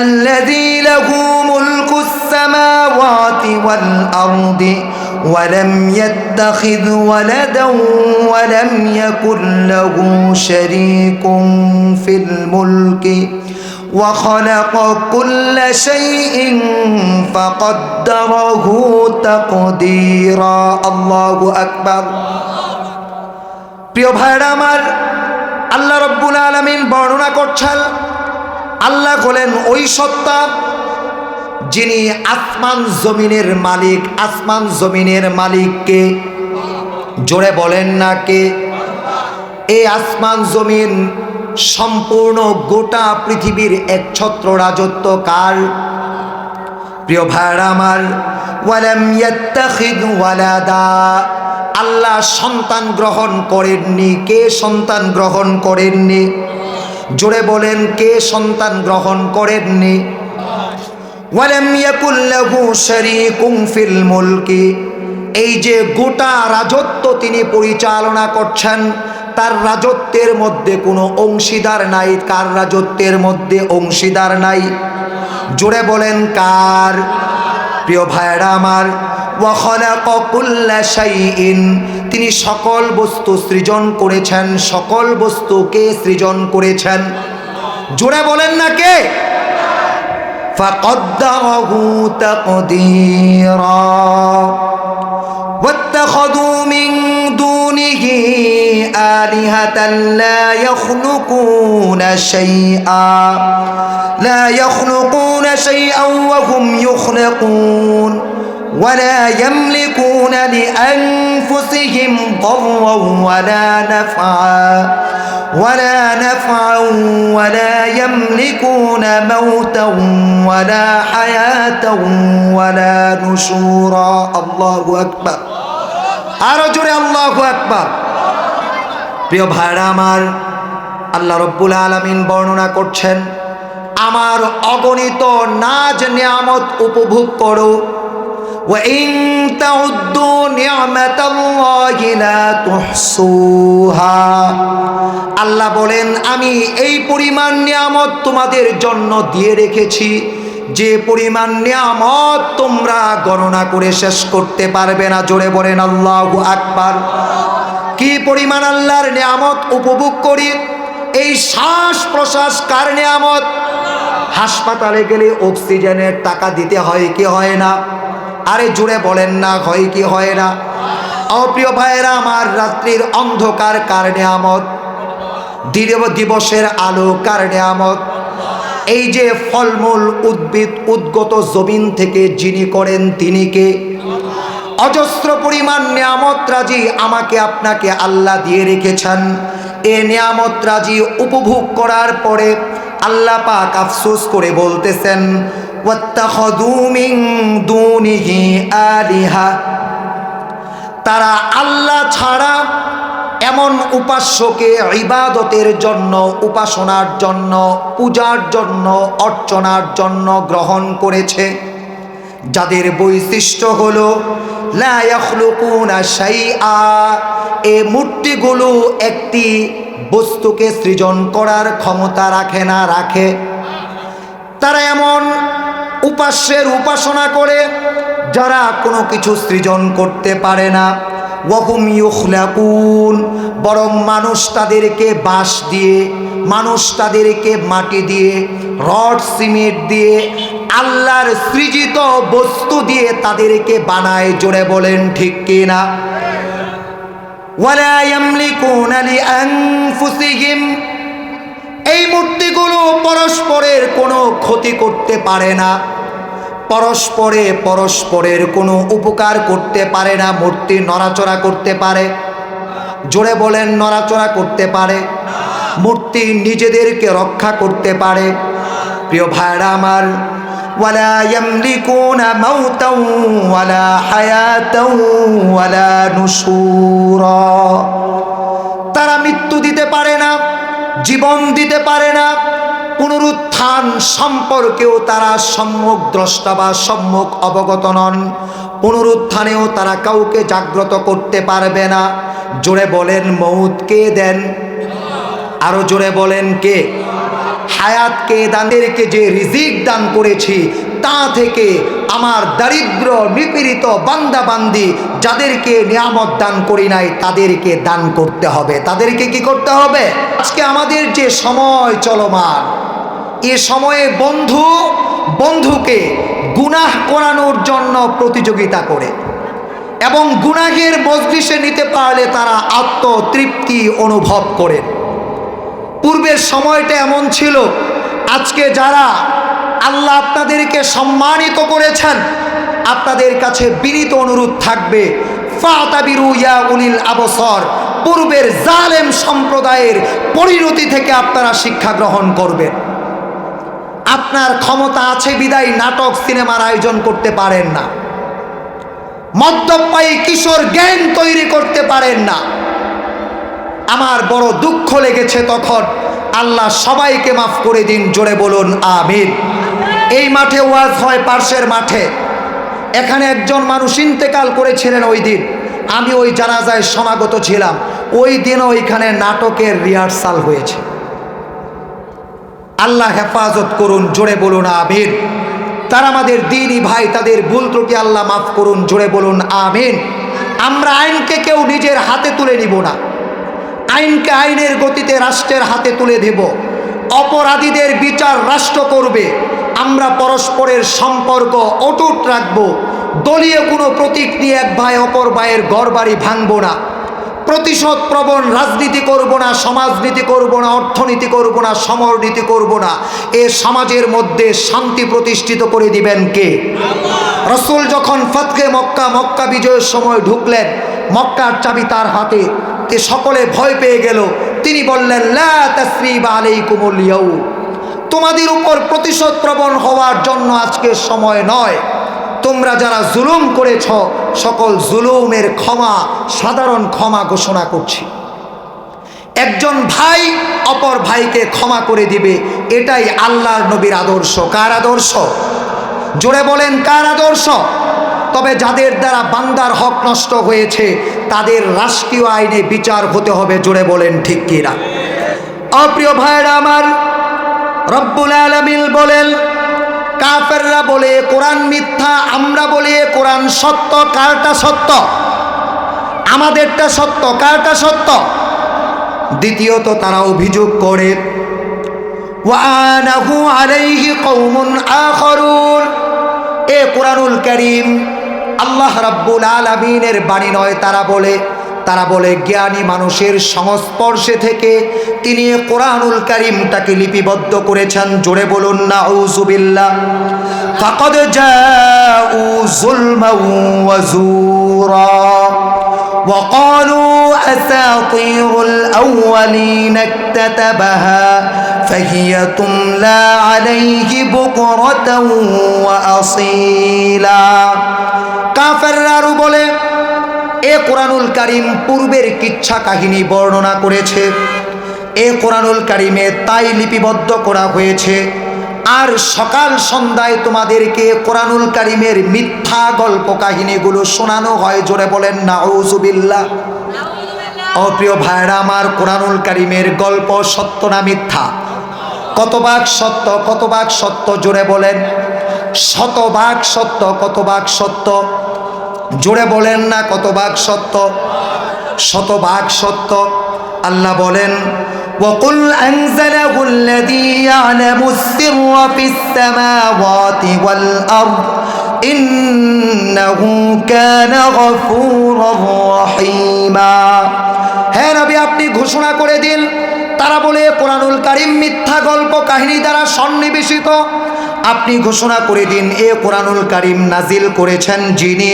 الذي له ملك السماوات والأرض ولم يتخذ ولدا ولم يكن له شريك في الملك وخلق كل شيء فقدره تقديرا। الله أكبر। প্রিয় ভাইরা আমার, আল্লাহ রব্বুল আলামিন বর্ণনা করছেন, আল্লাহ হলেন ওই সত্তা যিনি আসমান জমিনের মালিক। আসমান জমিনের মালিককে জোরে বলেন না কে? এই আসমান জমিন সম্পূর্ণ গোটা পৃথিবীর একছত্র রাজত্ব কার? প্রিয় ভাইরা আমার, ওয়ালাম ইয়াত্তাখিদ ওয়ালাদা, আল্লাহ সন্তান গ্রহণ করেননি। কে সন্তান গ্রহণ করেননি? জোরে বলেন, কে সন্তান গ্রহণ করেননি? ওয়ালাম ইয়াকুল লাহু শারীকুম ফিল মুলকি, এই যে গোটা রাজত্ব তিনি পরিচালনা করছেন, তার রাজত্বের মধ্যে কোনো অংশীদার নাই। কার রাজত্বের মধ্যে অংশীদার নাই? জোরে বলেন কার? প্রিয় ভাইরা আমার, ওয়া খালাকা কুল্লা শাইইন, তিনি সকল বস্তু সৃজন করেছেন। সকল বস্তুকে সৃজন করেছেন। জোরে বলেন না কে? ফাকদ্দারাহু তাকদীরা ওয়াত্তাখাযু মিন দুনিহি আলিহাতান লা ইয়াখলুকুনা শাইআন ওয়া হুম ইখলাকুন ولا يملكون لأنفسهم ضرا ولا نفعا ولا يملكون موتا ولا حياة ولا نشورا। الله أكبر। আরো জোরে আল্লাহু আকবার। প্রিয় ভাইরা আমার, আল্লাহ রব্বুল আলামিন বর্ণনা করছেন, আমার অগণিত নাজ নিয়ামত উপভোগ করো। وَإِن تَعُدُّوا نِعْمَةَ اللَّهِ لَا تُحْصُوهَا, আল্লাহ বলেন, আমি এই পরিমাণ নিয়ামত তোমাদের জন্য দিয়ে রেখেছি, যে পরিমাণ নিয়ামত তোমরা গণনা করে শেষ করতে পারবে না। জোরে বলেন আল্লাহু আকবার। কি পরিমাণ আল্লাহর নিয়ামত উপভোগ করি। এই শ্বাস প্রশ্বাস কার নিয়ামত? হাসপাতালে গেলে অক্সিজেনের টাকা দিতে হয় কি হয় না? আরে জুড়ে বলেন না, হয় কি হয় না? অপ্রিয় ভাইয়েরা আমার, রাত্রির অন্ধকার কার নিয়ামত? দিবসের আলো কার নিয়ামত? এই যে ফলমূল উদ্ভিদ উদ্গত জমিন থেকে যিনি করেন তিনি কে? অজস্র পরিমাণ নিয়ামত রাজি আমাকে আপনাকে আল্লাহ দিয়ে রেখেছেন। এ নিয়ামত রাজি উপভোগ করার পরে আল্লাহ পাক আফসোস করে বলতেছেন, ওয়াত্তাখাযু মিন দুনিহি আলিহা, তারা আল্লাহ ছাড়া এমন উপাস্যকে ইবাদতের জন্য, উপাসনার জন্য, পূজার জন্য, অর্চনার জন্য গ্রহণ করেছে, যাদের বৈশিষ্ট্য হলো লা ইয়াখলুকুনা শাইআ, এই মূর্তিগুলো একটি বস্তুকে সৃজন করার ক্ষমতা রাখে না। রাখে? তারা এমন উপাস্যের উপাসনা করে যারা কোনো কিছু সৃজন করতে পারে না। ওয়াহুম ইউখলাকুন, বরং মানুষ তাদেরকে বাঁশ দিয়ে, মানুষ তাদেরকে মাটি দিয়ে, রড সিমেন্ট দিয়ে, আল্লাহর সৃজিত বস্তু দিয়ে তাদেরকে বানায়। জোরে বলেন ঠিক কিনা? ওয়ালা ইয়ামলিকুনা লিআনফুসিহিম, এই মূর্তিগুলো পরস্পরের কোনো ক্ষতি করতে পারে না, পরস্পরের কোনো উপকার করতে পারে না। মূর্তি নড়াচড়া করতে পারে? জোরে বলেন, নড়াচড়া করতে পারে? মূর্তি নিজেদেরকে রক্ষা করতে পারে? প্রিয় ভাইরা আমার, ওয়ালা ইয়ামলিকুনা মাউতাও ওয়ালা হায়াতাও ওয়ালা নুশুরা, তারা মৃত্যু দিতে পারে না, জীবন দিতে পারে না, পুনরুত্থান সম্পর্কেও তারা সম্যক দ্রষ্টা বা সম্যক অবগত নন, পুনরুত্থানেও তারা কাউকে জাগ্রত করতে পারবে না। জোরে বলেন, মউত কে দেন? আরো জোরে বলেন, কে? হায়াত কে দান? এদেরকে যে রিজিক দান করেছি তা থেকে আমার দারিদ্র নিপীড়িত বান্দা বান্দি যাদেরকে নিয়ামত দান করি নাই তাদেরকে দান করতে হবে। তাদেরকে কি করতে হবে? আজকে আমাদের যে সময় চলমান, এ সময়ে বন্ধুকে গুনাহ করানোর জন্য প্রতিযোগিতা করে এবং গুনাহের মজলিসে নিতে পারলে তারা আত্মতৃপ্তি অনুভব করে। পূর্বের সময়টা এমন ছিল। আজকে যারা আল্লাহ আপনাদেরকে সম্মানিত করেছেন, আপনাদের কাছে বিনীত অনুরোধ থাকবে, ফাতাবিরু ইয়া উলিল আবসার, পূর্বের জালেম সম্প্রদায়ের পরিণতি থেকে আপনারা শিক্ষা গ্রহণ করবেন। আপনার ক্ষমতা আছে বিদায় নাটক সিনেমার আয়োজন করতে পারেন না, মদ্যপায়ী কিশোর জ্ঞান তৈরি করতে পারেন না। আমার বড় দুঃখ লেগেছে তখন। আল্লাহ সবাইকে মাফ করে দিন, জোরে বলুন আমিন। এই মাঠে ওয়াজ হয়, পার্শ্বের মাঠে। এখানে একজন মানুষ ইন্তেকাল করেছিলেন ওই দিন, আমি ওই জানাজায় সমাগত ছিলাম। ওই দিনও ওইখানে নাটকের রিহার্সাল হয়েছে। আল্লাহ হেফাজত করুন, জোরে বলুন আমিন। তারা আমাদের দ্বীনি ভাই, তাদের ভুল ত্রুটি আল্লাহ মাফ করুন, জোরে বলুন আমিন। আমরা আইনকে কেউ নিজের হাতে তুলে নিব না, আইনকে আইনের গতিতে রাষ্ট্রের হাতে তুলে দেব। অপরাধীদের বিচার রাষ্ট্র করবে। আমরা পরস্পরের সম্পর্ক অটুট রাখব। দলীয় কোনো প্রতীক নিয়ে এক ভাই অপর ভাইয়ের ঘরবাড়ি ভাঙব না। প্রতিশোধ প্রবণ রাজনীতি করব না, সমাজনীতি করব না, অর্থনীতি করব না, সমরনীতি করব না। এ সমাজের মধ্যে শান্তি প্রতিষ্ঠিত করে দিবেন কে? রাসূল যখন ফতহে মক্কা বিজয়ের সময় ঢুকলেন, মক্কার চাবি তার হাতে, তে সকলে ভয় পেয়ে গেল। তিনি বললেন, লা তাসরিবা আলাইকুমুল ইয়াউম, তোমাদের উপর প্রতিশোধ প্রবণ হওয়ার জন্য আজকের সময় নয়। তোমরা যারা জুলুম করেছ সকল জুলুমের ক্ষমা, সাধারণ ক্ষমা ঘোষণা করছি। একজন ভাই অপর ভাইকে ক্ষমা করে দিবে, এটাই আল্লাহর নবীর আদর্শ। কার আদর্শ? জোরে বলেন, কার আদর্শ? তবে যাদের দ্বারা বান্দার হক নষ্ট হয়েছে তাদের রাষ্ট্রীয় আইনে বিচার হতে হবে। জোরে বলেন ঠিক কিনা? অপ্রিয় ভাইরা আমার, রব্বুল আলামিন বলেন, কাফেররা বলে কোরআন মিথ্যা, আমরা বলি কোরআন সত্য। কারটা সত্য? আমাদেরটা সত্য। কারটা সত্য? দ্বিতীয়ত তারা অভিযোগ করে, ওয়ানাহু আলাইহি কওমুন আখারুন, এ কোরআনুল কারীম আল্লাহ রাব্বুল আলামিনের বাণী নয়। তারা বলে জ্ঞানী মানুষের সংস্পর্শে থেকে তিনি কোরআনুল কারীমটাকে লিপিবদ্ধ করেছেন। জোরে বলুন নাউযুবিল্লাহ। ফাকাদ জাউ যুলমান ওয়া যুরা ওয়া ক্বালু আসাতিরুল আউয়ালিন ইকতাতাবাহা ফাহিয়া তুমলা আলাইহি বুকরাতাও ওয়া আসীলা। কাফেররা বলে, এ কোরআনুল কারীম পূর্বের কিচ্ছা কাহিনী বর্ণনা করেছে, এ কোরআনুল কারীমে তাই লিপিবদ্ধ করা হয়েছে। আর সকাল সন্ধ্যায় তোমাদেরকে কোরআনুল কারীমের মিথ্যা গল্প কাহিনীগুলো শোনানো হয়। জোরে বলেন নাউযুবিল্লাহ। ও প্রিয় ভাইরা আমার, কোরআনুল কারীমের গল্প সত্য না মিথ্যা? কত ভাগ সত্য, কত ভাগ সত্য? জোরে বলেন। শতভাগ সত্য। কত ভাগ সত্য? জোরে বলেন না কত ভাগ সত্য? শতভাগ সত্য। আল্লাহ বলেন وَقُلْ أَنزَلَهُ الَّذِي يَعْلَمُ السِّرَّ فِي السَّمَاوَاتِ وَالْأَرْضِ إِنَّهُ كَانَ غَفُورًا رَحِيمًا। হে নবী, আপনি ঘোষণা করে দিন। তারা বলে কোরআনুল কারীম মিথ্যা গল্প কাহিনী দ্বারা সন্নিবেশিত। আপনি ঘোষণা করে দিন এ কোরআনুল কারীম নাজিল করেছেন যিনি,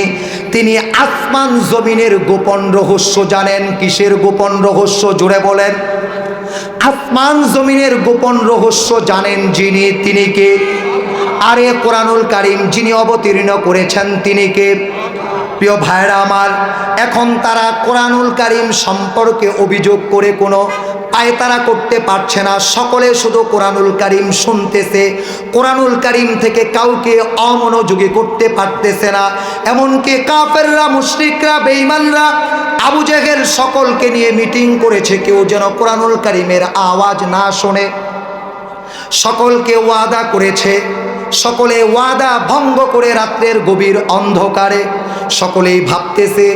তিনি আসমান জমিনের গোপন রহস্য জানেন। কিসের গোপন রহস্য? জোরে বলেন। আসমান জমিনের গোপন রহস্য জানেন যিনি, তিনি কে? আর এ কোরআনুল কারীম যিনি অবতীর্ণ করেছেন তিনি কে? প্রিয় ভাইরা আমার, এখন তারা কোরআনুল কারীম সম্পর্কে অভিযোগ করে কোনো পায়তারা করতে পারছে না। সকলে শুধু কোরআনুল কারীম শুনতেছে, কোরআনুল কারীম থেকে কাউকে অমনোযোগী করতে পারতেছে না। এমনকি কাফেররা, মুশরিকরা, বেঈমানরা, আবু জেহেল সকলকে নিয়ে মিটিং করেছে কেউ যেন কোরআনুল কারীমের আওয়াজ না শোনে। সকলকে ওয়াদা করেছে, সকলে ওয়াদা ভঙ্গ করে রাত্রের গভীর অন্ধকারে সকলেই ভাবতেছে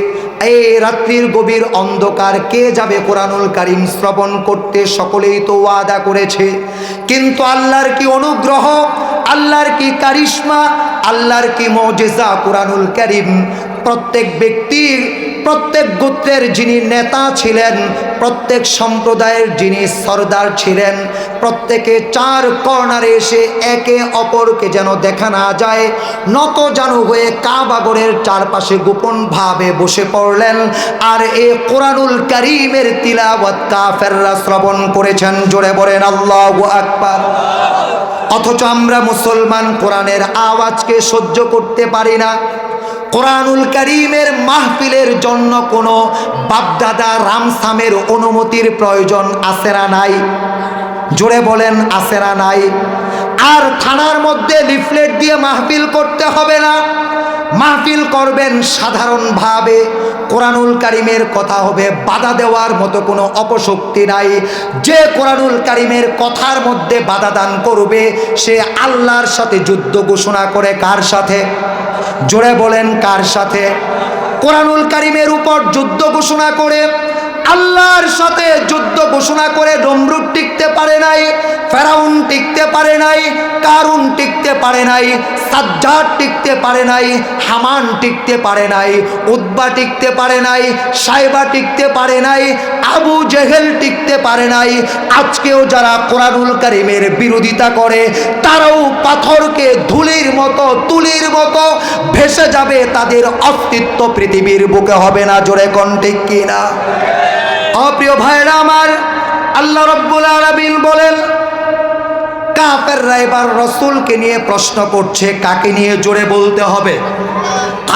এই রাত্রির গভীর অন্ধকার কে যাবে কোরআনুল কারীম শ্রবণ করতে? সকলেই তো ওয়াদা করেছে। কিন্তু আল্লাহর কি অনুগ্রহ, আল্লাহর কি কারিশমা, আল্লাহর কি মুজিজা! কোরআনুল কারীম প্রত্যেক ব্যক্তির, প্রত্যেক গোত্রের যিনি নেতা ছিলেন, প্রত্যেক সম্প্রদায়ের যিনি সরদার ছিলেন, প্রত্যেকে চার কর্নারে এসে একে অপরকে যেন দেখা না যায় নত জানু হয়ে কাবাগরের চারপাশে গোপনভাবে বসে পড়লেন। আর এ কোরআনুল কারীমের তিলাওয়াত কাফেররা শ্রবণ করেছেন। জোরে বলেন আল্লাহু আকবার। অথচ আমরা মুসলমান কোরআনের আওয়াজকে সহ্য করতে পারি না। কোরআনুল কারীমের মাহফিলের জন্য কোনো বাপদাদা রামসামের অনুমতির প্রয়োজন আছে না নাই? জোরে বলেন আছে না নাই? আর থানার মধ্যে লিফলেট দিয়ে মাহফিল করতে হবে না। মাহফিল করবেন সাধারণভাবে, কোরআনুল কারীমের কথা হবে, বাধা দেওয়ার মতো কোনো অপশক্তি নাই। যে কোরআনুল কারীমের কথার মধ্যে বাধা দান করবে সে আল্লাহর সাথে যুদ্ধ ঘোষণা করে। কার সাথে? জোরে বলেন কার সাথে? কোরআনুল কারীমের উপর যুদ্ধ ঘোষণা করে, আল্লাহর সাথে যুদ্ধ ঘোষণা করে নমরুদ টিকতে পারে নাই, ফেরাউন টিকতে পারে নাই, কারুন টিকতে পারে নাই, সাজ্জাদ টিকতে পারে নাই, হামান টিকতে পারে নাই, উতবা টিকতে পারে নাই, সাইবা টিকতে পারে নাই, আবু জেহেল টিকতে পারে নাই। আজকেও যারা কোরআনুল কারীমের বিরোধিতা করে তারাও পাথরকে ধুলির মতো, তুলির মতো ভেসে যাবে। তাদের অস্তিত্ব পৃথিবীর বুকে হবে না। জোরে কোন ঠিক কিনা? প্রিয় ভাইরা আমার, আল্লাহ রাব্বুল আলামিন বলেন কাফেররা এবার রাসূলকে নিয়ে প্রশ্ন করছে। কাকে নিয়ে? জোরে বলতে হবে,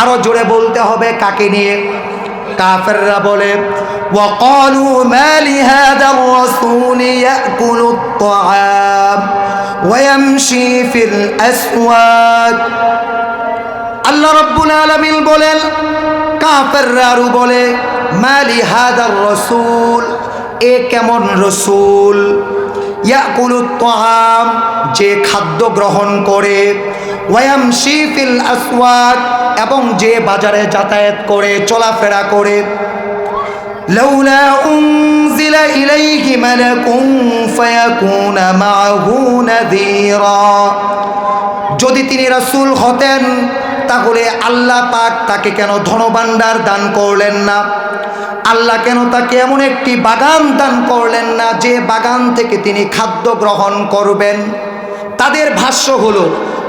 আরো জোরে বলতে হবে। কাকে নিয়ে? কাফেররা বলে ওয়াকালু মা লিহাদার রাসূল ইয়াকুলুত তাআম ওয়া ইয়ামশি ফিল আসওয়াক। আল্লাহ রাব্বুল আলামিন বলেন কাফেররা আরো বলে মা লিহাদার রাসূল, এ কেমন রাসূল, ইয়াকুলুত তাআম, যে খাদ্য গ্রহণ করে, ওয়া ইয়ামশি ফিল আসওয়াক, এবং যে বাজারে যাতায়াত করে, চলাফেরা করে। লাউলা উনজিলা ইলাইহি মালাকুন ফায়াকুনা মাআহু নাযীরা, যদি তিনি রাসূল হতেন তাহলে আল্লাহ পাক তাকে কেন ধনভাণ্ডার দান করলেন না? আল্লাহ কেন তাকে এমন একটি বাগান দান করলেন না যে বাগান থেকে তিনি খাদ্য গ্রহণ করবেন? তাদের ভাষ্য হলো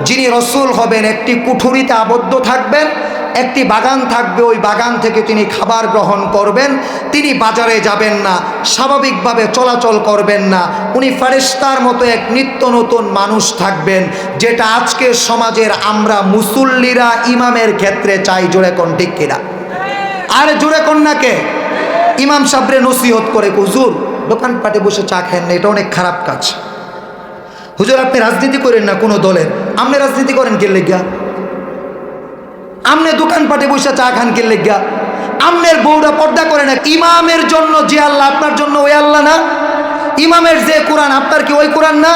যিনি রাসূল হবেন একটি কুঠুরিতে আবদ্ধ থাকবেন, একটি বাগান থাকবে, ওই বাগান থেকে তিনি খাবার গ্রহণ করবেন। তিনি বাজারে যাবেন না, স্বাভাবিকভাবে চলাচল করবেন না। উনি ফেরেশতার মতো এক নিত্য নতুন মানুষ থাকবেন, যেটা আজকের সমাজের আমরা মুসল্লিরা ইমামের ক্ষেত্রে চাই। জোরে কোন ঠিক কিনা? আরে জোরে কোন না কে? ইমাম সাহেবরে নসিহত করে, হুজুর দোকানপাটে বসে চা খান না, এটা অনেক খারাপ কাজ। হুজুর আপনি রাজনীতি করেন না কোনো দলের, আপনি রাজনীতি করেন কে লেগা? আমনে দোকানপাটে বসে চা খান কে লেগা? আমনের বউরা পর্দা করে না। ইমামের জন্য যে আল্লাহ আপনার জন্য ওই আল্লাহ না? ইমামের যে কোরআন আপনার কি ওই কোরআন না?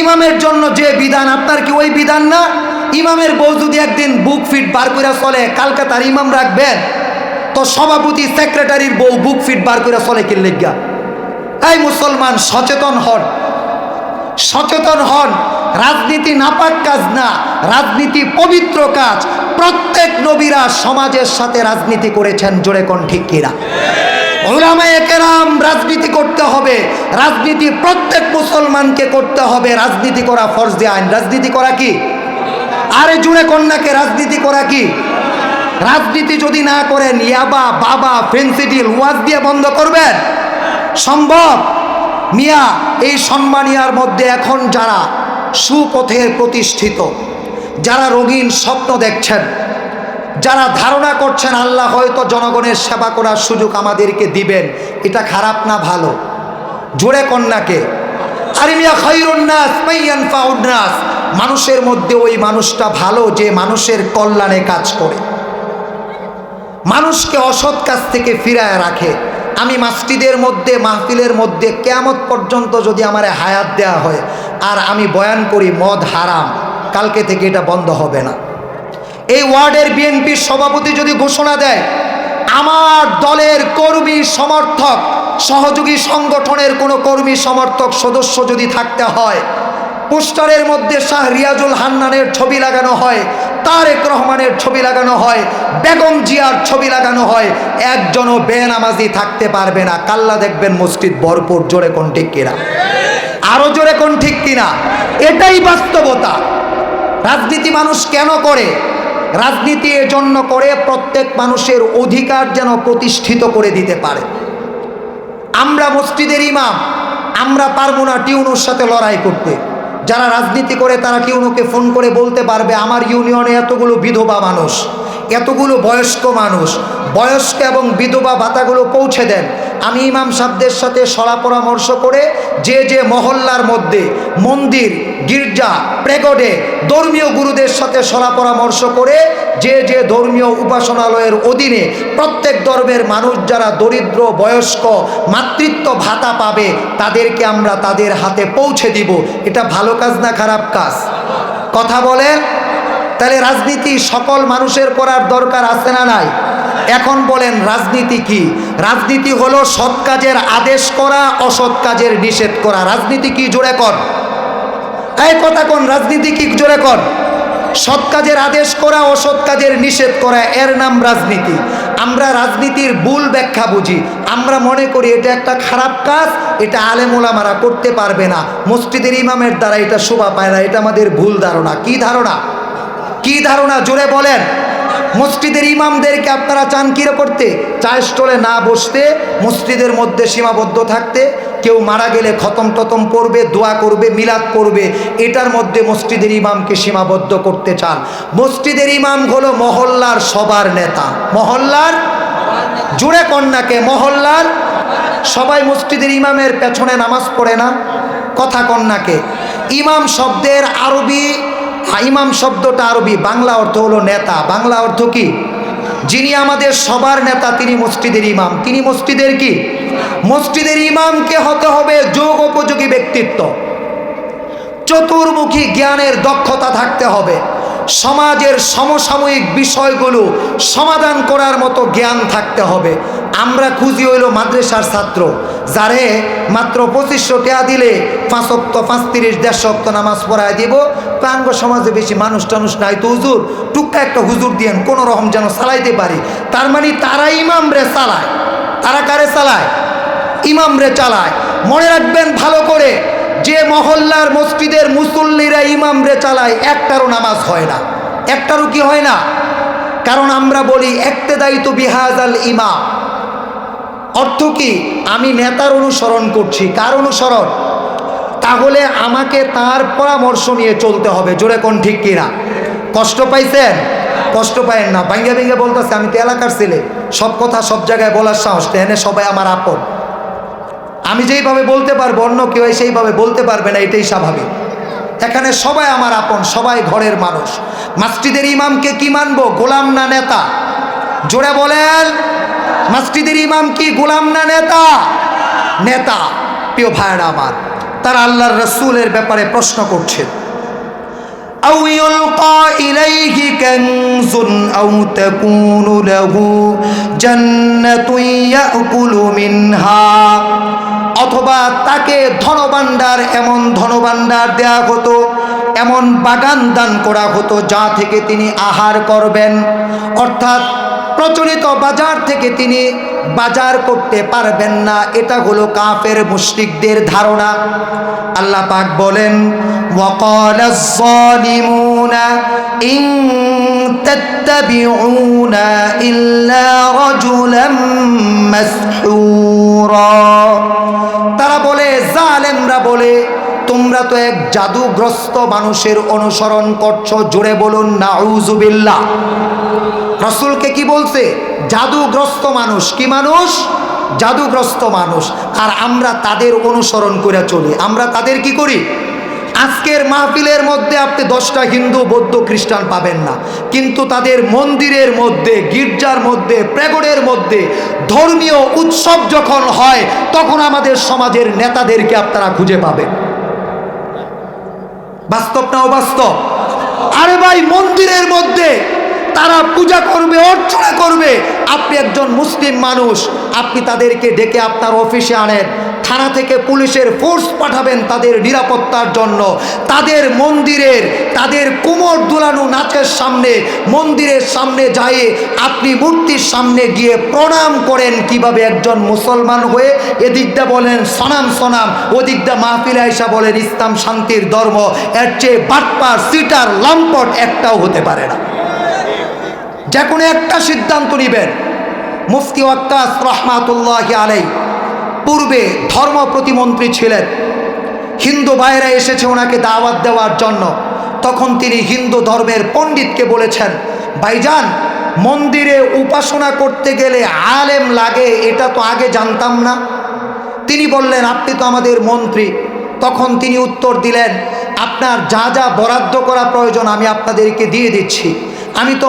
ইমামের জন্য যে বিধান আপনার কি ওই বিধান না? ইমামের বউ যদি একদিন বুক ফিট বার করে চলে, কালকে তার ইমাম রাখবেন? তো সভাপতি সেক্রেটারির বউ বুক ফিট বার করে চলে কি লেগা? এই মুসলমান, সচেতন হন, সচেতন হন। রাজনীতি নাপাক কাজ না, রাজনীতি পবিত্র কাজ। প্রত্যেক নবীরা সমাজের সাথে রাজনীতি করেছেন, জোরে কোন ঠিক কিনা? উলামায়ে কেরাম, রাজনীতি করতে হবে, রাজনীতি প্রত্যেক মুসলমানকে করতে হবে। রাজনীতি করা ফরজে আইন। রাজনীতি করা কি? আরে জোরে কন্যাকে, রাজনীতি করা কি? রাজনীতি যদি না করেন, ইয়াবা, বাবা, ফেন্সিডিল, ওয়াজ দিয়ে বন্ধ করবেন? সম্ভব? মিয়া, এই সম্মানিয়ার মধ্যে এখন যারা সুপথের প্রতিষ্ঠিত, যারা রঙিন স্বপ্ন দেখছেন, যারা ধারণা করছেন আল্লাহ হয়তো জনগণের সেবা করার সুযোগ আমাদেরকে দিবেন, এটা খারাপ না ভালো? জোরে কন্যাকে। আরে মিয়া, খায়রুন নাস মান ইয়ানফাউন নাস, মানুষের মধ্যে ওই মানুষটা ভালো যে মানুষের কল্যাণে কাজ করে, মানুষকে অসৎ কাজ থেকে ফিরায় রাখে। আমি মসজিদের মধ্যে, মাহফিলের মধ্যে কিয়ামত পর্যন্ত যদি আমারে হায়াত দেয়া হয় আর আমি বয়ান করি মদ হারাম, কালকে থেকে এটা বন্ধ হবে না। এই ওয়ার্ডের বিএনপির সভাপতি যদি ঘোষণা দেয়, আমার দলের কর্মী সমর্থক, সহযোগী সংগঠনের কোনো কর্মী সমর্থক সদস্য যদি থাকতে হয়, পোস্টারের মধ্যে শাহ রিয়াজুল হান্নানের ছবি লাগানো হয়, তারেক রহমানের ছবি লাগানো হয়, বেগম জিয়ার ছবি লাগানো হয়, একজনও বেনামাজি থাকতে পারবে না। কাল্লা দেখবেন মসজিদ ভরপুর। জোরে কোন ঠিক কিনা? আরো জোরে কোন ঠিক কিনা? এটাই বাস্তবতা। রাজনীতি মানুষ কেন করে? রাজনীতি এজন্য করে প্রত্যেক মানুষের অধিকার যেন প্রতিষ্ঠিত করে দিতে পারে। আমরা মসজিদের ইমাম, আমরা পারবো না টিউনুর সাথে লড়াই করতে। যারা রাজনীতি করে তারা টিউনুকে ফোন করে বলতে পারবে, আমার ইউনিয়নে এতগুলো বিধবা মানুষ, এতগুলো বয়স্ক মানুষ, বয়স্ক এবং বিধবা ভাতাগুলো পৌঁছে দেন। আমি ইমাম সাহেবদের সাথে সলা পরামর্শ করে যে যে মহল্লার মধ্যে মন্দির, গির্জা, প্রেগডে ধর্মীয় গুরুদের সাথে সলা পরামর্শ করে যে যে ধর্মীয় উপাসনালয়ের অধীনে প্রত্যেক ধর্মের মানুষ যারা দরিদ্র, বয়স্ক, মাতৃত্ব ভাতা পাবে, তাদেরকে আমরা তাদের হাতে পৌঁছে দিব। এটা ভালো কাজ না খারাপ কাজ? কথা বলেন। তাহলে রাজনীতি সকল মানুষের করার দরকার আছে না নাই? এখন বলেন রাজনীতি কি? রাজনীতি হলো সৎ কাজের আদেশ করা, অসৎ কাজের নিষেধ করা। রাজনীতি কি? জোরে কর, এই কথা কোন? রাজনীতি কি? জোরে কর। সৎ কাজের আদেশ করা, অসৎ কাজের নিষেধ করা, এর নাম রাজনীতি। আমরা রাজনীতির ভুল ব্যাখ্যা বুঝি। আমরা মনে করি এটা একটা খারাপ কাজ, এটা আলেম ওলামারা করতে পারবে না, মসজিদের ইমামের দ্বারা এটা শোভা পায় না। এটা আমাদের ভুল ধারণা। কি ধারণা? কি ধারণা? জোরে বলেন। মসজিদের ইমামদেরকে আপনারা চান কি করতে? চায়ের স্টলে না বসতে, মসজিদের মধ্যে সীমাবদ্ধ থাকতে, কেউ মারা গেলে খতম টতম পড়বে, দোয়া করবে, মিলাদ পড়বে, এটার মধ্যে মসজিদের ইমামকে সীমাবদ্ধ করতে চান। মসজিদের ইমাম হলো মহল্লার সবার নেতা। মহল্লার, জোরে কন্যাকে, মহল্লার সবাই মসজিদের ইমামের পেছনে নামাজ পড়ে না? কথা কন্যাকে। ইমাম শব্দের আরবি, ইমাম শব্দটা আরবি, বাংলা অর্থ হলো নেতা। বাংলা অর্থ কি? যিনি আমাদের সবার নেতা তিনি মসজিদের ইমাম। তিনি মসজিদের কি? মসজিদের ইমামকে হতে হবে যোগ উপযোগী ব্যক্তিত্ব, চতুর্মুখী জ্ঞানের দক্ষতা থাকতে হবে, সমাজের সমসাময়িক বিষয়গুলো সমাধান করার মতো জ্ঞান থাকতে হবে। আমরা খুঁজি হইল মাদ্রাসার ছাত্র, যারে মাত্র 2500 টাকা দিলে 5 ওয়াক্ত, 35, 150 ওয়াক্ত নামাজ পড়ায় দিব। প্রাঙ্গ সমাজে বেশি মানুষ টানুষ নাই তো হুজুর, টুকা একটা হুজুর দিয়েন, কোনো রকম যেন চালাইতে পারি। তার মানে তারা ইমাম রে চালায়। তারা কারে চালায়? ইমাম রে চালায়। মনে রাখবেন ভালো করে, যে মহল্লার মসজিদের মুসল্লিরা ইমাম রে চালায়, একটারও নামাজ হয় না। একটারও কি হয় না? কারণ আমরা বলি ইক্তেদাইতু বিহাযাল ইমাম। অর্থ কি? আমি নেতার অনুসরণ করছি। কার অনুসরণ? তাহলে আমাকে তার পরামর্শ নিয়ে চলতে হবে। জোরে কোন ঠিক কিনা? কষ্ট পাইছেন? কষ্ট পাইেন না। ভাঙ্গে ভেঙে বলতেছে, আমি তো এলাকার ছেলে, সব কথা সব জায়গায় বলার সাহস নেই, এনে সবাই আমার আপন। আমি যেইভাবে বলতে পারবো অন্য কেউ সেইভাবে বলতে পারবে না, এটাই স্বাভাবিক। এখানে সবাই আমার আপন, সবাই ঘরের মানুষ। মসজিদের ইমামকে কি মানবো? গোলাম না নেতা? জোরে বলেন। মসজিদের ইমাম কি গোলাম না নেতা? নেতা। প্রিয় ভাইরা আমার, তারা আল্লাহর রাসূলের ব্যাপারে প্রশ্ন করছে। আও ইউলকা ইলাইহি কানজুন আও তাকুনু লাহু জান্নাতুন ইয়াকুলু মিনহা, অথবা তাকে ধনভাণ্ডার, এমন ধনভাণ্ডার দেয়া হতো, এমন বাগান দান করা হতো যা থেকে তিনি আহার করবেন। অর্থাৎ প্রচলিত বাজার থেকে তিনি বাজার করতে পারবেন না, এটা হলো কাফের মুশরিকদের ধারণা। আল্লাহ পাক বলেন ওয়াকালাজ যালিমুনা ইন তাত্তাবিউনা ইল্লা রাজুলাম মাসহুরা, তারা বলে, জালেমরা বলে, তোমরা তো এক জাদুগ্রস্ত মানুষের অনুসরণ করছো। জোরে বলুন নাউজুবিল্লাহ। রাসূলকে কি বলছে? জাদুগ্রস্ত মানুষ। কি মানুষ? জাদুগ্রস্ত মানুষ। আর আমরা তাদের অনুসরণ করে চলি। আমরা তাদের কি করি? আজকের মাহফিলের মধ্যে আপনি 10টা হিন্দু, বৌদ্ধ, খ্রিস্টান পাবেন না, কিন্তু তাদের মন্দিরের মধ্যে, গির্জার মধ্যে, প্রেগোডের মধ্যে ধর্মীয় উৎসব যখন হয় তখন আমাদের সমাজের নেতাদেরকে আপনারা খুঁজে পাবেন। বাস্তব না অবাস্তব? আরে ভাই, মন্দিরের মধ্যে তারা পূজা করবে, অর্চনা করবে, আপনি একজন মুসলিম মানুষ, আপনি তাদেরকে ডেকে আপনার অফিসে আনেন, থানা থেকে পুলিশের ফোর্স পাঠাবেন তাদের নিরাপত্তার জন্য। তাদের মন্দিরের, তাদের কোমর দুলানো নাচের সামনে, মন্দিরের সামনে যাই আপনি মূর্তির সামনে গিয়ে প্রণাম করেন কিভাবে একজন মুসলমান হয়ে? এদিকটা বলেন সনাম সনাম, ওদিকটা মাহফিলে আইসা বলেন ইসলাম শান্তির ধর্ম। এর চেয়ে বাটপার, সিটার, লম্পট একটাও হতে পারে না। যে কোনো একটা সিদ্ধান্ত নেবেন। মুফতি ওয়াক্কাস রহমাতুল্লাহি আলাইহি পূর্বে ধর্ম প্রতিমন্ত্রী ছিলেন। হিন্দু ভাইয়েরা এসেছে ওনাকে দাওয়াত দেওয়ার জন্য। তখন তিনি হিন্দু ধর্মের পণ্ডিতকে বলেছেন, ভাইজান, মন্দিরে উপাসনা করতে গেলে আলেম লাগে, এটা তো আগে জানতাম না। তিনি বললেন, আপনি তো আমাদের মন্ত্রী। তখন তিনি উত্তর দিলেন, আপনার যা যা বরাদ্দ করা প্রয়োজন আমি আপনাদেরকে দিয়ে দিচ্ছি। আমি তো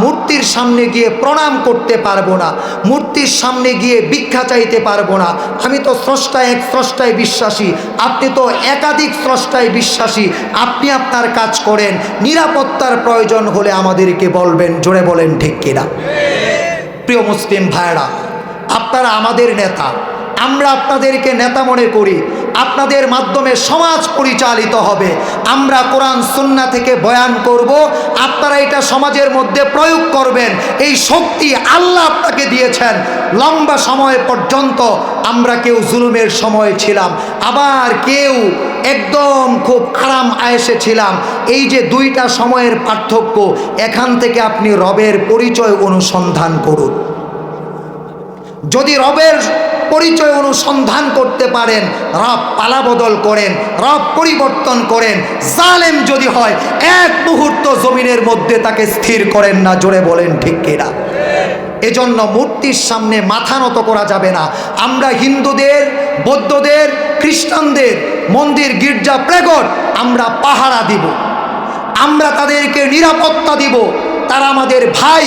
মূর্তির সামনে গিয়ে প্রণাম করতে পারবো না, মূর্তির সামনে গিয়ে ভিক্ষা চাইতে পারবো না। আমি তো স্রষ্টায় এক স্রষ্টায় বিশ্বাসী, আপনি তো একাধিক স্রষ্টায় বিশ্বাসী। আপনি আপনার কাজ করেন, নিরাপত্তার প্রয়োজন হলে আমাদেরকে বলবেন। জোরে বলেন ঠিক কিনা? প্রিয় মুসলিম ভাইরা, আপনারা আমাদের নেতা, আমরা আপনাদেরকে নেতা মনে করি। আপনাদের মাধ্যমে সমাজ পরিচালিত হবে। আমরা কোরআন সুন্নাহ থেকে বয়ান করব, আপনারা এটা সমাজের মধ্যে প্রয়োগ করবেন। এই শক্তি আল্লাহ আপনাকে দিয়েছেন। লম্বা সময় পর্যন্ত আমরা কেউ জুলুমের সময় ছিলাম, আবার কেউ একদম খুব আরাম আয়েশে ছিলাম। এই যে দুইটা সময়ের পার্থক্য, এখান থেকে আপনি রবের পরিচয় অনুসন্ধান করুন। যদি রবের পরিচয় অনুসন্ধান করতে পারেন, রব পালা বদল করেন, রব পরিবর্তন করেন। জালেম যদি হয়, এক মুহূর্ত জমিনের মধ্যে তাকে স্থির করেন না। জোরে বলেন ঠিক কিনা? এজন্য মূর্তির সামনে মাথা নত করা যাবে না। আমরা হিন্দুদের, বৌদ্ধদের, খ্রিস্টানদের মন্দির, গির্জা, প্রেগট আমরা পাহারা দিব, আমরা তাদেরকে নিরাপত্তা দিব। তারা আমাদের ভাই।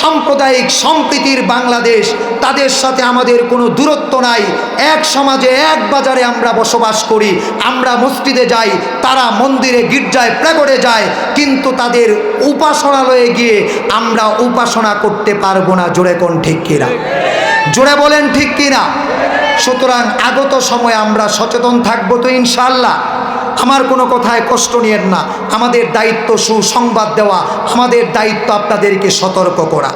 সাম্প্রদায়িক সম্প্রীতির বাংলাদেশ, তাদের সাথে আমাদের কোনো দূরত্ব নাই। এক সমাজে, এক বাজারে আমরা বসবাস করি। আমরা মসজিদে যাই, তারা মন্দিরে, গির্জায়, প্রেগটে যায়, কিন্তু তাদের উপাসনালয়ে গিয়ে আমরা উপাসনা করতে পারবো না। জোরে কোন ঠিক কিনা? জোরে বলেন ঠিক কিনা? সুতরাং আগত সময়ে আমরা সচেতন থাকবো তো ইনশাআল্লাহ। আমার কোনো কথায় কষ্ট নিয়েন না। আমাদের দায়িত্ব সুসংবাদ দেওয়া, আমাদের দায়িত্ব আপনাদেরকে সতর্ক করা।